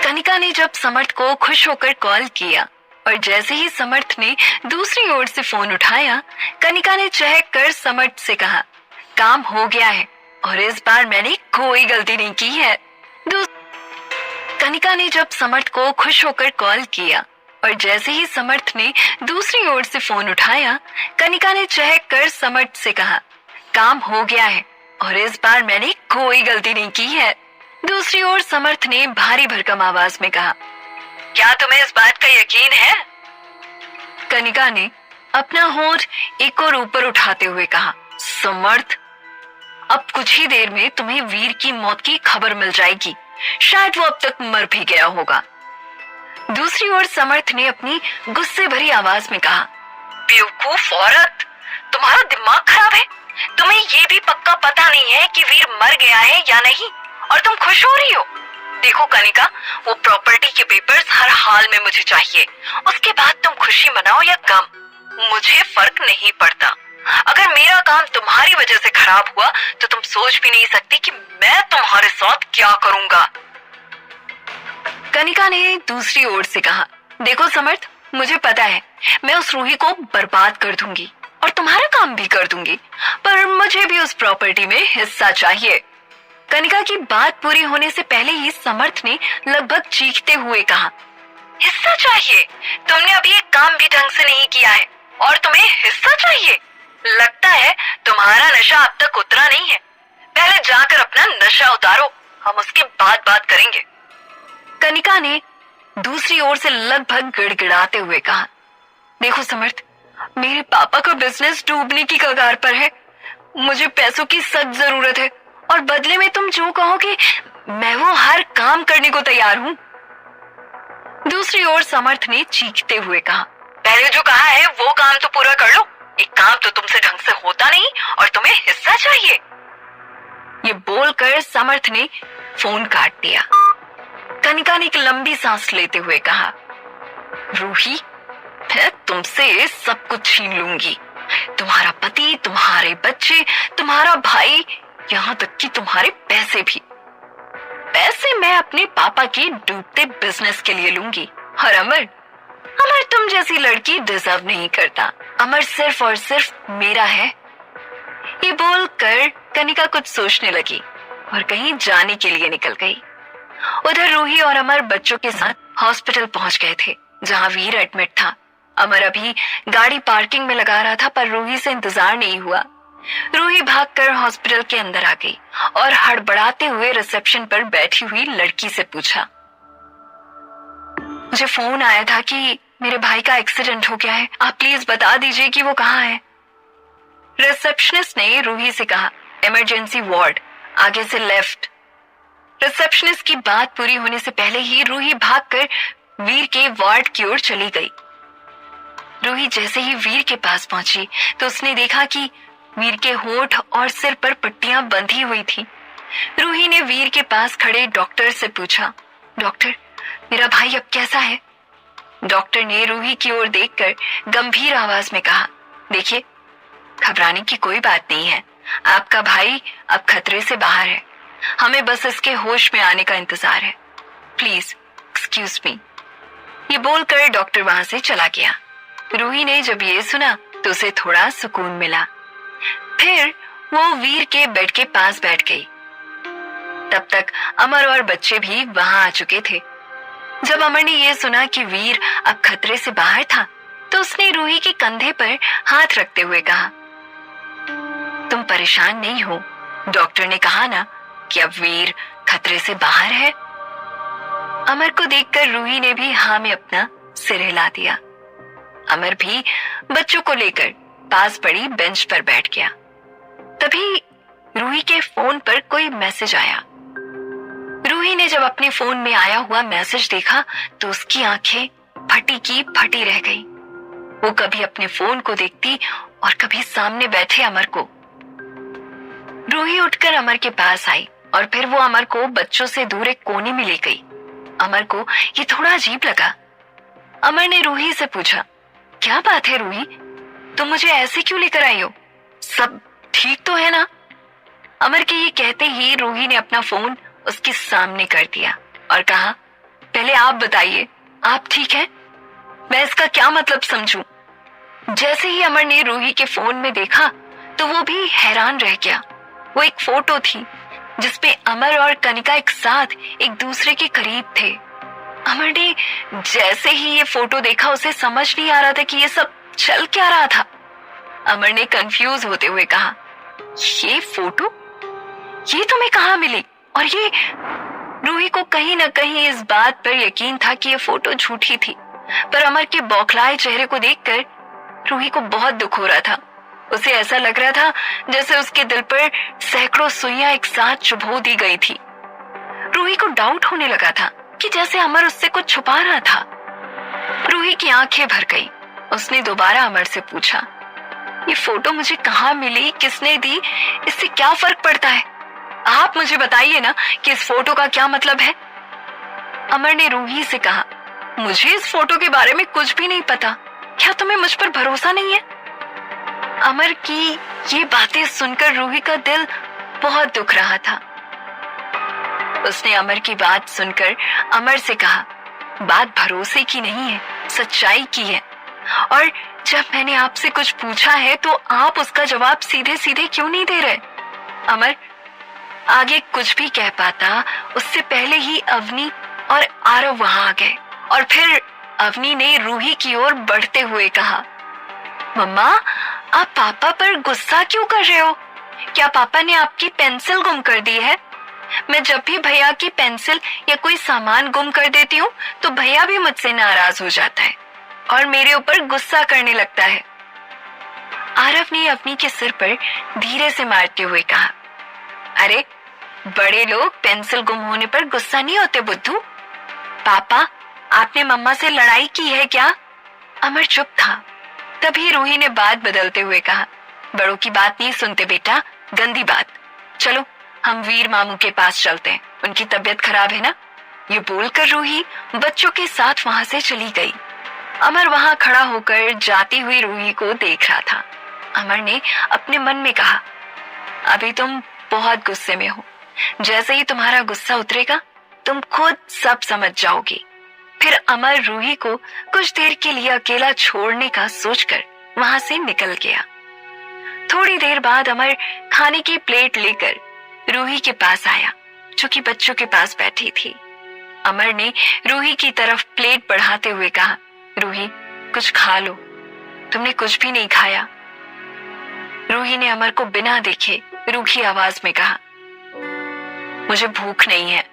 कनिका ने जब समर्थ को खुश होकर कॉल किया और जैसे ही समर्थ ने दूसरी ओर से फोन उठाया, कनिका ने चहक कर समर्थ से कहा, काम हो गया है और इस बार मैंने कोई गलती नहीं की है। कनिका ने जब समर्थ को खुश होकर कॉल किया और जैसे ही समर्थ ने दूसरी ओर से फोन उठाया, कनिका ने चहक कर समर्थ से कहा, काम हो गया है और इस बार मैंने कोई गलती नहीं की है। दूसरी ओर समर्थ ने भारी भरकम आवाज में कहा, क्या तुम्हें इस बात का यकीन है? कनिका ने अपना होंठ एक और ऊपर उठाते हुए कहा, समर्थ, अब कुछ ही देर में तुम्हें वीर की मौत की खबर मिल जाएगी। शायद वो अब तक मर भी गया होगा। दूसरी ओर समर्थ ने अपनी गुस्से भरी आवाज में कहा, बेवकूफ औरत, तुम्हारा दिमाग खराब है। तुम्हें ये भी पक्का पता नहीं है कि वीर मर गया है या नहीं, और तुम खुश हो रही हो। देखो कनिका, वो प्रॉपर्टी के पेपर्स हर हाल में मुझे चाहिए। उसके बाद तुम खुशी मनाओ या गम, मुझे फर्क नहीं पड़ता। अगर मेरा काम तुम्हारी वजह से खराब हुआ तो तुम सोच भी नहीं सकती कि मैं तुम्हारे साथ क्या करूंगा। कनिका ने दूसरी ओर से कहा, देखो समर्थ, मुझे पता है मैं उस रूही को बर्बाद कर दूंगी और तुम्हारा काम भी कर दूंगी, पर मुझे भी उस प्रॉपर्टी में हिस्सा चाहिए। कनिका की बात पूरी होने से पहले ही समर्थ ने लगभग चीखते हुए कहा, हिस्सा चाहिए? तुमने अभी एक काम भी ढंग से नहीं किया है और तुम्हें हिस्सा चाहिए? लगता है तुम्हारा नशा अब तक उतरा नहीं है। पहले जाकर अपना नशा उतारो, हम उसके बाद बात करेंगे। कनिका ने दूसरी ओर से लगभग गिड़गिड़ाते हुए कहा, देखो समर्थ, मेरे पापा का बिजनेस डूबने की कगार पर है। मुझे पैसों की सख्त जरूरत है और बदले में तुम जो कहोगे मैं वो हर काम करने को तैयार हूँ। दूसरी ओर समर्थ ने चीखते हुए कहा, पहले जो कहा है वो काम तो पूरा कर लो। एक काम तो तुमसे ढंग से होता नहीं और तुम्हें हिस्सा चाहिए। ये बोलकर समर्थ ने फोन काट दिया। कनिका ने एक लंबी सांस लेते हुए कहा, रूही, मैं तुमसे सब कुछ छीन लूंगी। तुम्हारा पति, तुम्हारे बच्चे, तुम्हारा भाई, यहाँ तक कि तुम्हारे पैसे भी। पैसे मैं अपने पापा के डूबते बिजनेस के लिए लूंगी। और अमर तुम जैसी लड़की डिजर्व नहीं करता। अमर सिर्फ और सिर्फ मेरा है। ये बोलकर कनिका कुछ सोचने लगी और कहीं जाने के लिए निकल गई। उधर रूही और अमर बच्चों के साथ हॉस्पिटल पहुंच गए थे, जहां वीर एडमिट था। अमर अभी गाड़ी पार्किंग में लगा रहा था, पर रूही से इंतजार नहीं हुआ। रूही भागकर हॉस्पिटल के अंदर आ गई और हड़बड़ाते हुए रिसेप्शन पर बैठी हुई लड़की से पूछा, मुझे फोन आया था कि मेरे भाई का एक्सीडेंट हो गया है। आप प्लीज बता दीजिए कि वो कहाँ है। रिसेप्शनिस्ट ने रूही से कहा, इमरजेंसी वार्ड, आगे से लेफ्ट। रिसेप्शनिस्ट की बात पूरी होने से पहले ही रूही भागकर वीर के वार्ड की ओर चली गई। रूही जैसे ही वीर के पास पहुंची तो उसने देखा कि वीर के होंठ और सिर पर पट्टियां बंधी हुई थी। रूही ने वीर के पास खड़े डॉक्टर से पूछा, डॉक्टर, मेरा भाई अब कैसा है? डॉक्टर ने रूही की ओर देखकर गंभीर आवाज में कहा, देखिए, घबराने की कोई बात नहीं है। आपका भाई अब खतरे से बाहर है। हमें बस इसके होश में आने का इंतजार है। Please excuse me. ये बोलकर डॉक्टर वहां से चला गया। रूही ने जब ये सुना तो उसे थोड़ा सुकून मिला। फिर वो वीर के बेड के पास बैठ गई। तब तक अमर और बच्चे भी वहां आ चुके थे। जब अमर ने यह सुना कि वीर अब खतरे से बाहर था तो उसने रूही के कंधे पर हाथ रखते हुए कहा, तुम परेशान नहीं हो। डॉक्टर ने कहा ना कि अब वीर खतरे से बाहर है। अमर को देखकर रूही ने भी हाँ में अपना सिर हिला दिया। अमर भी बच्चों को लेकर पास पड़ी बेंच पर बैठ गया। तभी रूही के फोन पर कोई मैसेज आया। रूही ने जब अपने फोन में आया हुआ मैसेज देखा तो उसकी आंखें फटी की फटी रह गई। वो कभी अपने फोन को देखती और कभी सामने बैठे अमर को। रूही उठकर अमर के पास आई और फिर वो अमर को बच्चों से दूर एक कोने में ले गई। अमर को ये थोड़ा अजीब लगा। अमर ने रूही से पूछा, क्या बात है रूही, तुम मुझे ऐसे क्यों लेकर आई हो? सब ठीक तो है ना? अमर के ये कहते ही रूही ने अपना फोन उसके सामने कर दिया और कहा, पहले आप बताइए, आप ठीक हैं? मैं इसका क्या मतलब समझूं? जैसे ही अमर ने रूही के फोन में देखा तो वो भी हैरान रह गया। वो एक फोटो थी जिसपे अमर और कनिका एक साथ एक दूसरे के करीब थे। अमर ने जैसे ही ये फोटो देखा उसे समझ नहीं आ रहा था कि ये सब चल क्या रहा था। अमर ने कंफ्यूज होते हुए कहा, ये फोटो ये तुम्हें कहाँ मिली? और ये रूही को कहीं ना कहीं इस बात पर यकीन था कि ये फोटो झूठी थी, पर अमर के बौखलाए चेहरे को देखकर रूही को बहुत दुख हो रहा था। उसे ऐसा लग रहा था जैसे उसके दिल पर सैकड़ों सुइयां एक साथ चुभो दी गई थी। रूही को डाउट होने लगा था कि जैसे अमर उससे कुछ छुपा रहा था। रूही की आंखें भर गई। उसने दोबारा अमर से पूछा, ये फोटो मुझे कहाँ मिली, किसने दी, इससे क्या फर्क पड़ता है? आप मुझे बताइए ना कि इस फोटो का क्या मतलब है। अमर ने रूही से कहा, मुझे इस फोटो के बारे में कुछ भी नहीं पता। क्या तुम्हें मुझ पर भरोसा नहीं है? अमर की ये बातें सुनकर रूही का दिल बहुत दुख रहा था। उसने अमर की बात सुनकर अमर से कहा, बात भरोसे की नहीं है, सच्चाई की है। और जब मैंने आपसे कुछ पूछा है तो आप उसका जवाब सीधे सीधे क्यों नहीं दे रहे? अमर आगे कुछ भी कह पाता उससे पहले ही अवनी और आरव वहां आ गए। और फिर अवनी ने रूही की ओर बढ़ते हुए कहा, मम्मा, आप पापा पर गुस्सा क्यों कर रहे हो? क्या पापा ने आपकी पेंसिल गुम कर दी है? मैं जब भी भैया की पेंसिल या कोई सामान गुम कर देती हूँ तो भैया भी मुझसे नाराज हो जाता है और मेरे ऊपर गुस्सा करने लगता है। आरव ने अवनी के सिर पर धीरे से मारते हुए कहा, अरे बड़े लोग पेंसिल गुम होने पर गुस्सा नहीं होते बुद्धू। पापा, आपने मम्मा से लड़ाई की है क्या? अमर चुप था। तभी रूही ने बात बदलते हुए कहा, बड़ों की बात नहीं सुनते बेटा, गंदी बात। चलो हम वीर मामू के पास चलते हैं, उनकी तबीयत खराब है ना। ये बोलकर रूही बच्चों के साथ वहां से चली गई। अमर वहां खड़ा होकर जाती हुई रूही को देख रहा था। अमर ने अपने मन में कहा, अभी तुम बहुत गुस्से में हो, जैसे ही तुम्हारा गुस्सा उतरेगा तुम खुद सब समझ जाओगी। फिर अमर रूही को कुछ देर के लिए अकेला छोड़ने का सोचकर वहां से निकल गया। थोड़ी देर बाद अमर खाने की प्लेट लेकर रूही के पास आया, जो कि बच्चों के पास बैठी थी। अमर ने रूही की तरफ प्लेट बढ़ाते हुए कहा, रूही कुछ खा लो, तुमने कुछ भी नहीं खाया। रूही ने अमर को बिना देखे रूखी आवाज में कहा, मुझे भूख नहीं है।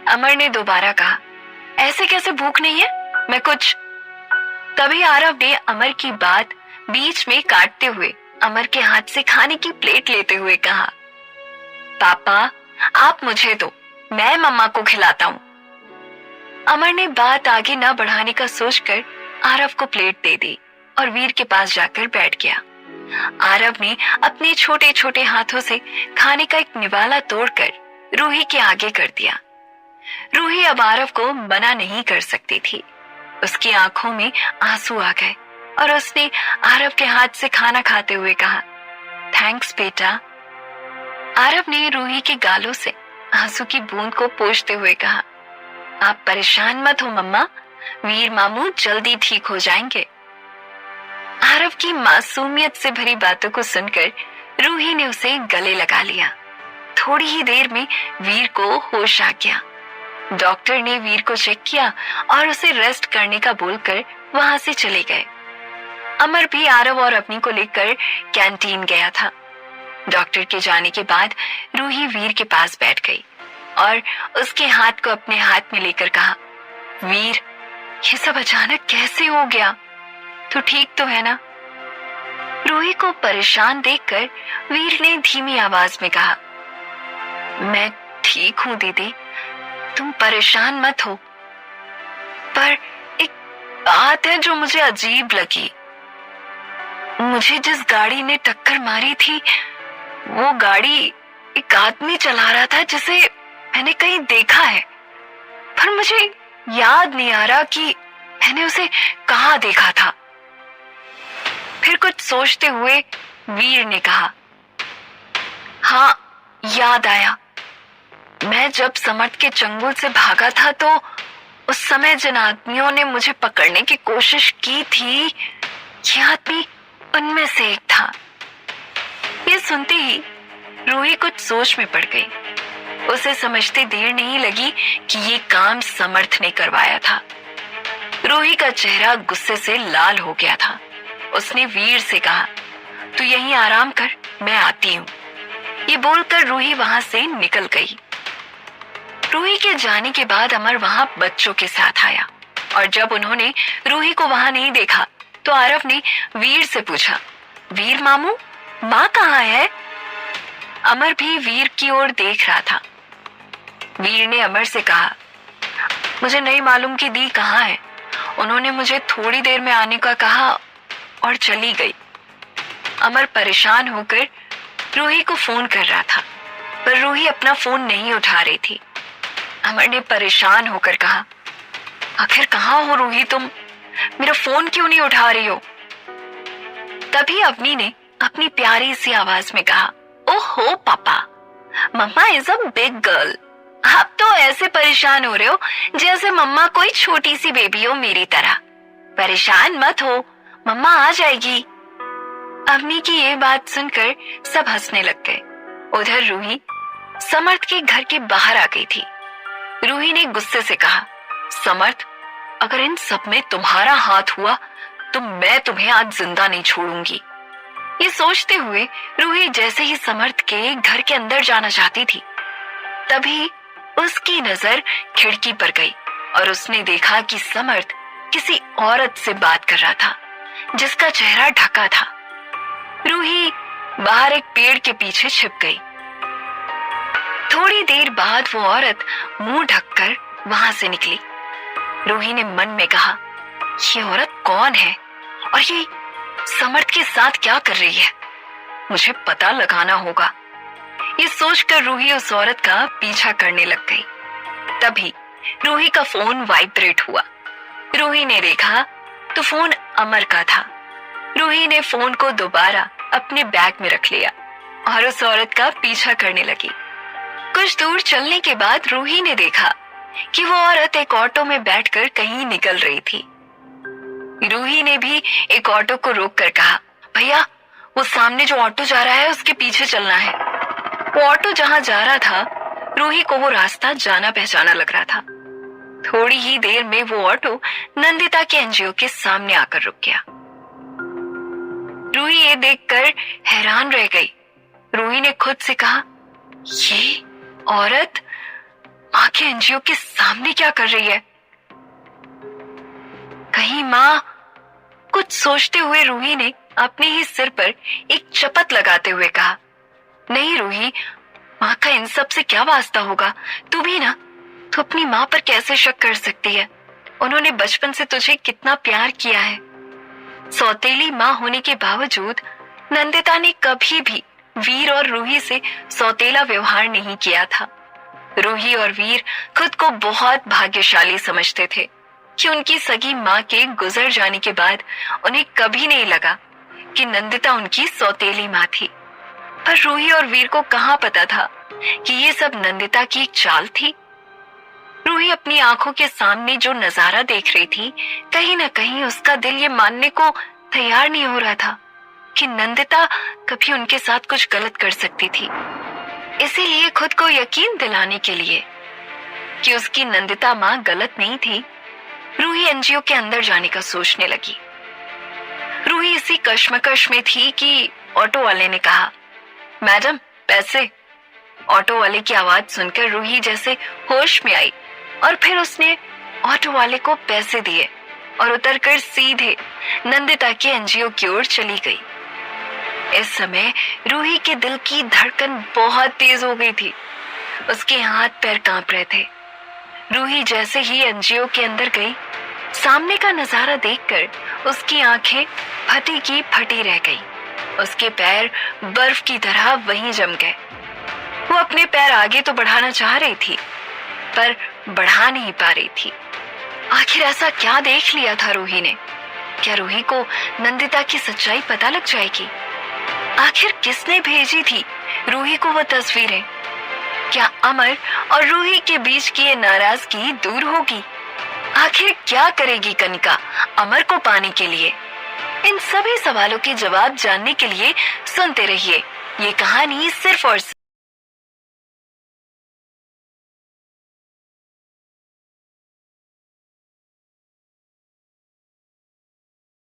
अमर ने दोबारा कहा, ऐसे कैसे भूख नहीं है, मैं कुछ। तभी आरव ने अमर की बात बीच में काटते हुए अमर के हाथ से खाने की प्लेट लेते हुए कहा, पापा आप मुझे दो, मैं मम्मा को खिलाता हूँ। अमर ने बात आगे न बढ़ाने का सोचकर आरव को प्लेट दे दी और वीर के पास जाकर बैठ गया। आरव ने अपने छोटे छोटे हाथों से खाने का एक निवाला तोड़कर रूही के आगे कर दिया। रूही अब आरव को मना नहीं कर सकती थी। उसकी आंखों में आंसू आ गए और उसने आरव के हाथ से खाना खाते हुए कहा, थैंक्स बेटा। आरव ने रूही के गालों से आंसू की बूंद को पोंछते हुए कहा, आप परेशान मत हो मम्मा, वीर मामू जल्दी ठीक हो जाएंगे। आरव की मासूमियत से भरी बातों को सुनकर रूही ने उसे गले लगा लिया। थोड़ी ही देर में वीर को होश आ गया। डॉक्टर ने वीर को चेक किया और उसे रेस्ट करने का बोलकर वहां से चले गए। अमर भी आरव और अवनी को लेकर कैंटीन गया था। डॉक्टर के जाने के बाद रूही वीर के पास बैठ गई और उसके हाथ को अपने हाथ में लेकर कहा, वीर ये सब अचानक कैसे हो गया, तू ठीक तो है ना? रूही को परेशान देखकर वीर ने धीमी आवाज में कहा, मैं ठीक हूं दीदी, तुम परेशान मत हो। पर एक बात है जो मुझे अजीब लगी। मुझे जिस गाड़ी ने टक्कर मारी थी वो गाड़ी एक आदमी चला रहा था जिसे मैंने कहीं देखा है, पर मुझे याद नहीं आ रहा कि मैंने उसे कहाँ देखा था। फिर कुछ सोचते हुए वीर ने कहा, हाँ याद आया, मैं जब समर्थ के चंगुल से भागा था तो उस समय जिन आदमियों ने मुझे पकड़ने की कोशिश की थी, यह आदमी उनमें से एक था। ये सुनते ही रूही कुछ सोच में पड़ गई। उसे समझते देर नहीं लगी कि ये काम समर्थ ने करवाया था। रूही का चेहरा गुस्से से लाल हो गया था। उसने वीर से कहा, तू यहीं आराम कर, मैं आती हूँ। ये बोलकर रूही वहां से निकल गई। रूही के जाने के बाद अमर वहां बच्चों के साथ आया और जब उन्होंने रूही को वहां नहीं देखा तो आरव ने वीर से पूछा, वीर मामू, माँ कहाँ है? अमर भी वीर की ओर देख रहा था। वीर ने अमर से कहा, मुझे नहीं मालूम कि दी कहाँ है। उन्होंने मुझे थोड़ी देर में आने का कहा और चली गई। अमर परेशान होकर रूही को फोन कर रहा था, पर रूही अपना फोन नहीं उठा रही थी। अमर ने परेशान होकर कहा, आखिर कहाँ हो रूही तुम? मेरा फोन क्यों नहीं उठा रही हो? तभी अवनी ने अपनी प्यारी सी आवाज में कहा, ओहो पापा, मम्मा इज अ बिग गर्ल। आप तो ऐसे परेशान हो रहे हो जैसे मम्मा कोई छोटी सी बेबी हो मेरी तरह। परेशान मत हो, मम्मा आ जाएगी। अवनी की ये बात सुनकर सब हंसने लग गए। उधर रूही समर्थ के घर के बाहर आ गई थी। रूही ने गुस्से से कहा, समर्थ, अगर इन सब में तुम्हारा हाथ हुआ तो मैं तुम्हें आज जिंदा नहीं छोड़ूंगी। ये सोचते हुए रूही जैसे ही समर्थ के घर के अंदर जाना चाहती थी, तभी उसकी नजर खिड़की पर गई और उसने देखा कि समर्थ किसी औरत से बात कर रहा था जिसका चेहरा ढका था। रूही बाहर एक पेड़ के पीछे छिप गई। थोड़ी देर बाद वो औरत मुंह ढककर वहां से निकली। रूही ने मन में कहा, ये औरत कौन है और ये समर्थ के साथ क्या कर रही है? मुझे पता लगाना होगा। ये सोचकर रूही उस औरत का पीछा करने लग गई। तभी रूही का फोन वाइब्रेट हुआ। रूही ने देखा तो फोन अमर का था। रूही ने फोन को दोबारा अपने बैग में रख लिया और उस औरत का पीछा करने लगी। कुछ दूर चलने के बाद रूही ने देखा कि वो औरत एक ऑटो में बैठकर कहीं निकल रही थी। रूही ने भी एक ऑटो को रोककर कहा, भैया, वो सामने जो ऑटो जा रहा है उसके पीछे चलना है। वो ऑटो जहां जा रहा था, रूही को वो रास्ता जाना पहचाना लग रहा था। थोड़ी ही देर में वो ऑटो नंदिता के एनजीओ के सामने आकर रुक गया। रूही ये देखकर हैरान रह गई। रूही ने खुद से कहा, ये औरत माँ के एनजीओ के सामने क्या कर रही है? कहीं माँ? कुछ सोचते हुए रूही ने अपने ही सिर पर एक चपत लगाते हुए कहा, नहीं रूही, माँ का इन सब से क्या वास्ता होगा? तू भी ना, तू अपनी माँ पर कैसे शक कर सकती है? उन्होंने बचपन से तुझे कितना प्यार किया है। सौतेली माँ होने के बावजूद नंदिता ने कभी भी वीर और रूही से सौतेला व्यवहार नहीं किया था। रूही और वीर खुद को बहुत भाग्यशाली समझते थे कि उनकी सगी माँ के गुजर जाने के बाद उन्हें कभी नहीं लगा कि नंदिता उनकी सौतेली माँ थी। पर रूही और वीर को कहाँ पता था कि ये सब नंदिता की एक चाल थी। रूही अपनी आंखों के सामने जो नजारा देख रही थी, कहीं न कहीं उसका दिल ये मानने को तैयार नहीं हो रहा था कि नंदिता कभी उनके साथ कुछ गलत कर सकती थी। इसीलिए खुद को यकीन दिलाने के लिए कि उसकी नंदिता माँ गलत नहीं थी, रूही एनजीओ के अंदर जाने का सोचने लगी। रूही इसी कश्मकश में थी कि ऑटो वाले ने कहा, मैडम, पैसे। ऑटो वाले की आवाज सुनकर रूही जैसे होश में आई और फिर उसने ऑटो वाले को पैसे दिए और उतरकर सीधे नंदिता के एनजीओ की ओर चली गई। इस समय रूही के दिल की धड़कन बहुत तेज हो गई थी। उसके हाथ पैर कांप रहे थे। रूही जैसे ही एनजीओ के अंदर गई, सामने का नजारा देखकर उसकी आंखें फटी की फटी रह गई। उसके पैर बर्फ की तरह वहीं जम गए। वो अपने पैर आगे तो बढ़ाना चाह रही थी, पर बढ़ा नहीं पा रही थी। आखिर ऐसा क्या देख लिया था रूही ने? क्या रूही को नंदिता की सच्चाई पता लग जाएगी? आखिर किसने भेजी थी रूही को वो तस्वीरें? क्या अमर और रूही के बीच की ये नाराजगी दूर होगी? आखिर क्या करेगी कनिका अमर को पाने के लिए? इन सभी सवालों के जवाब जानने के लिए सुनते रहिए ये कहानी सिर्फ और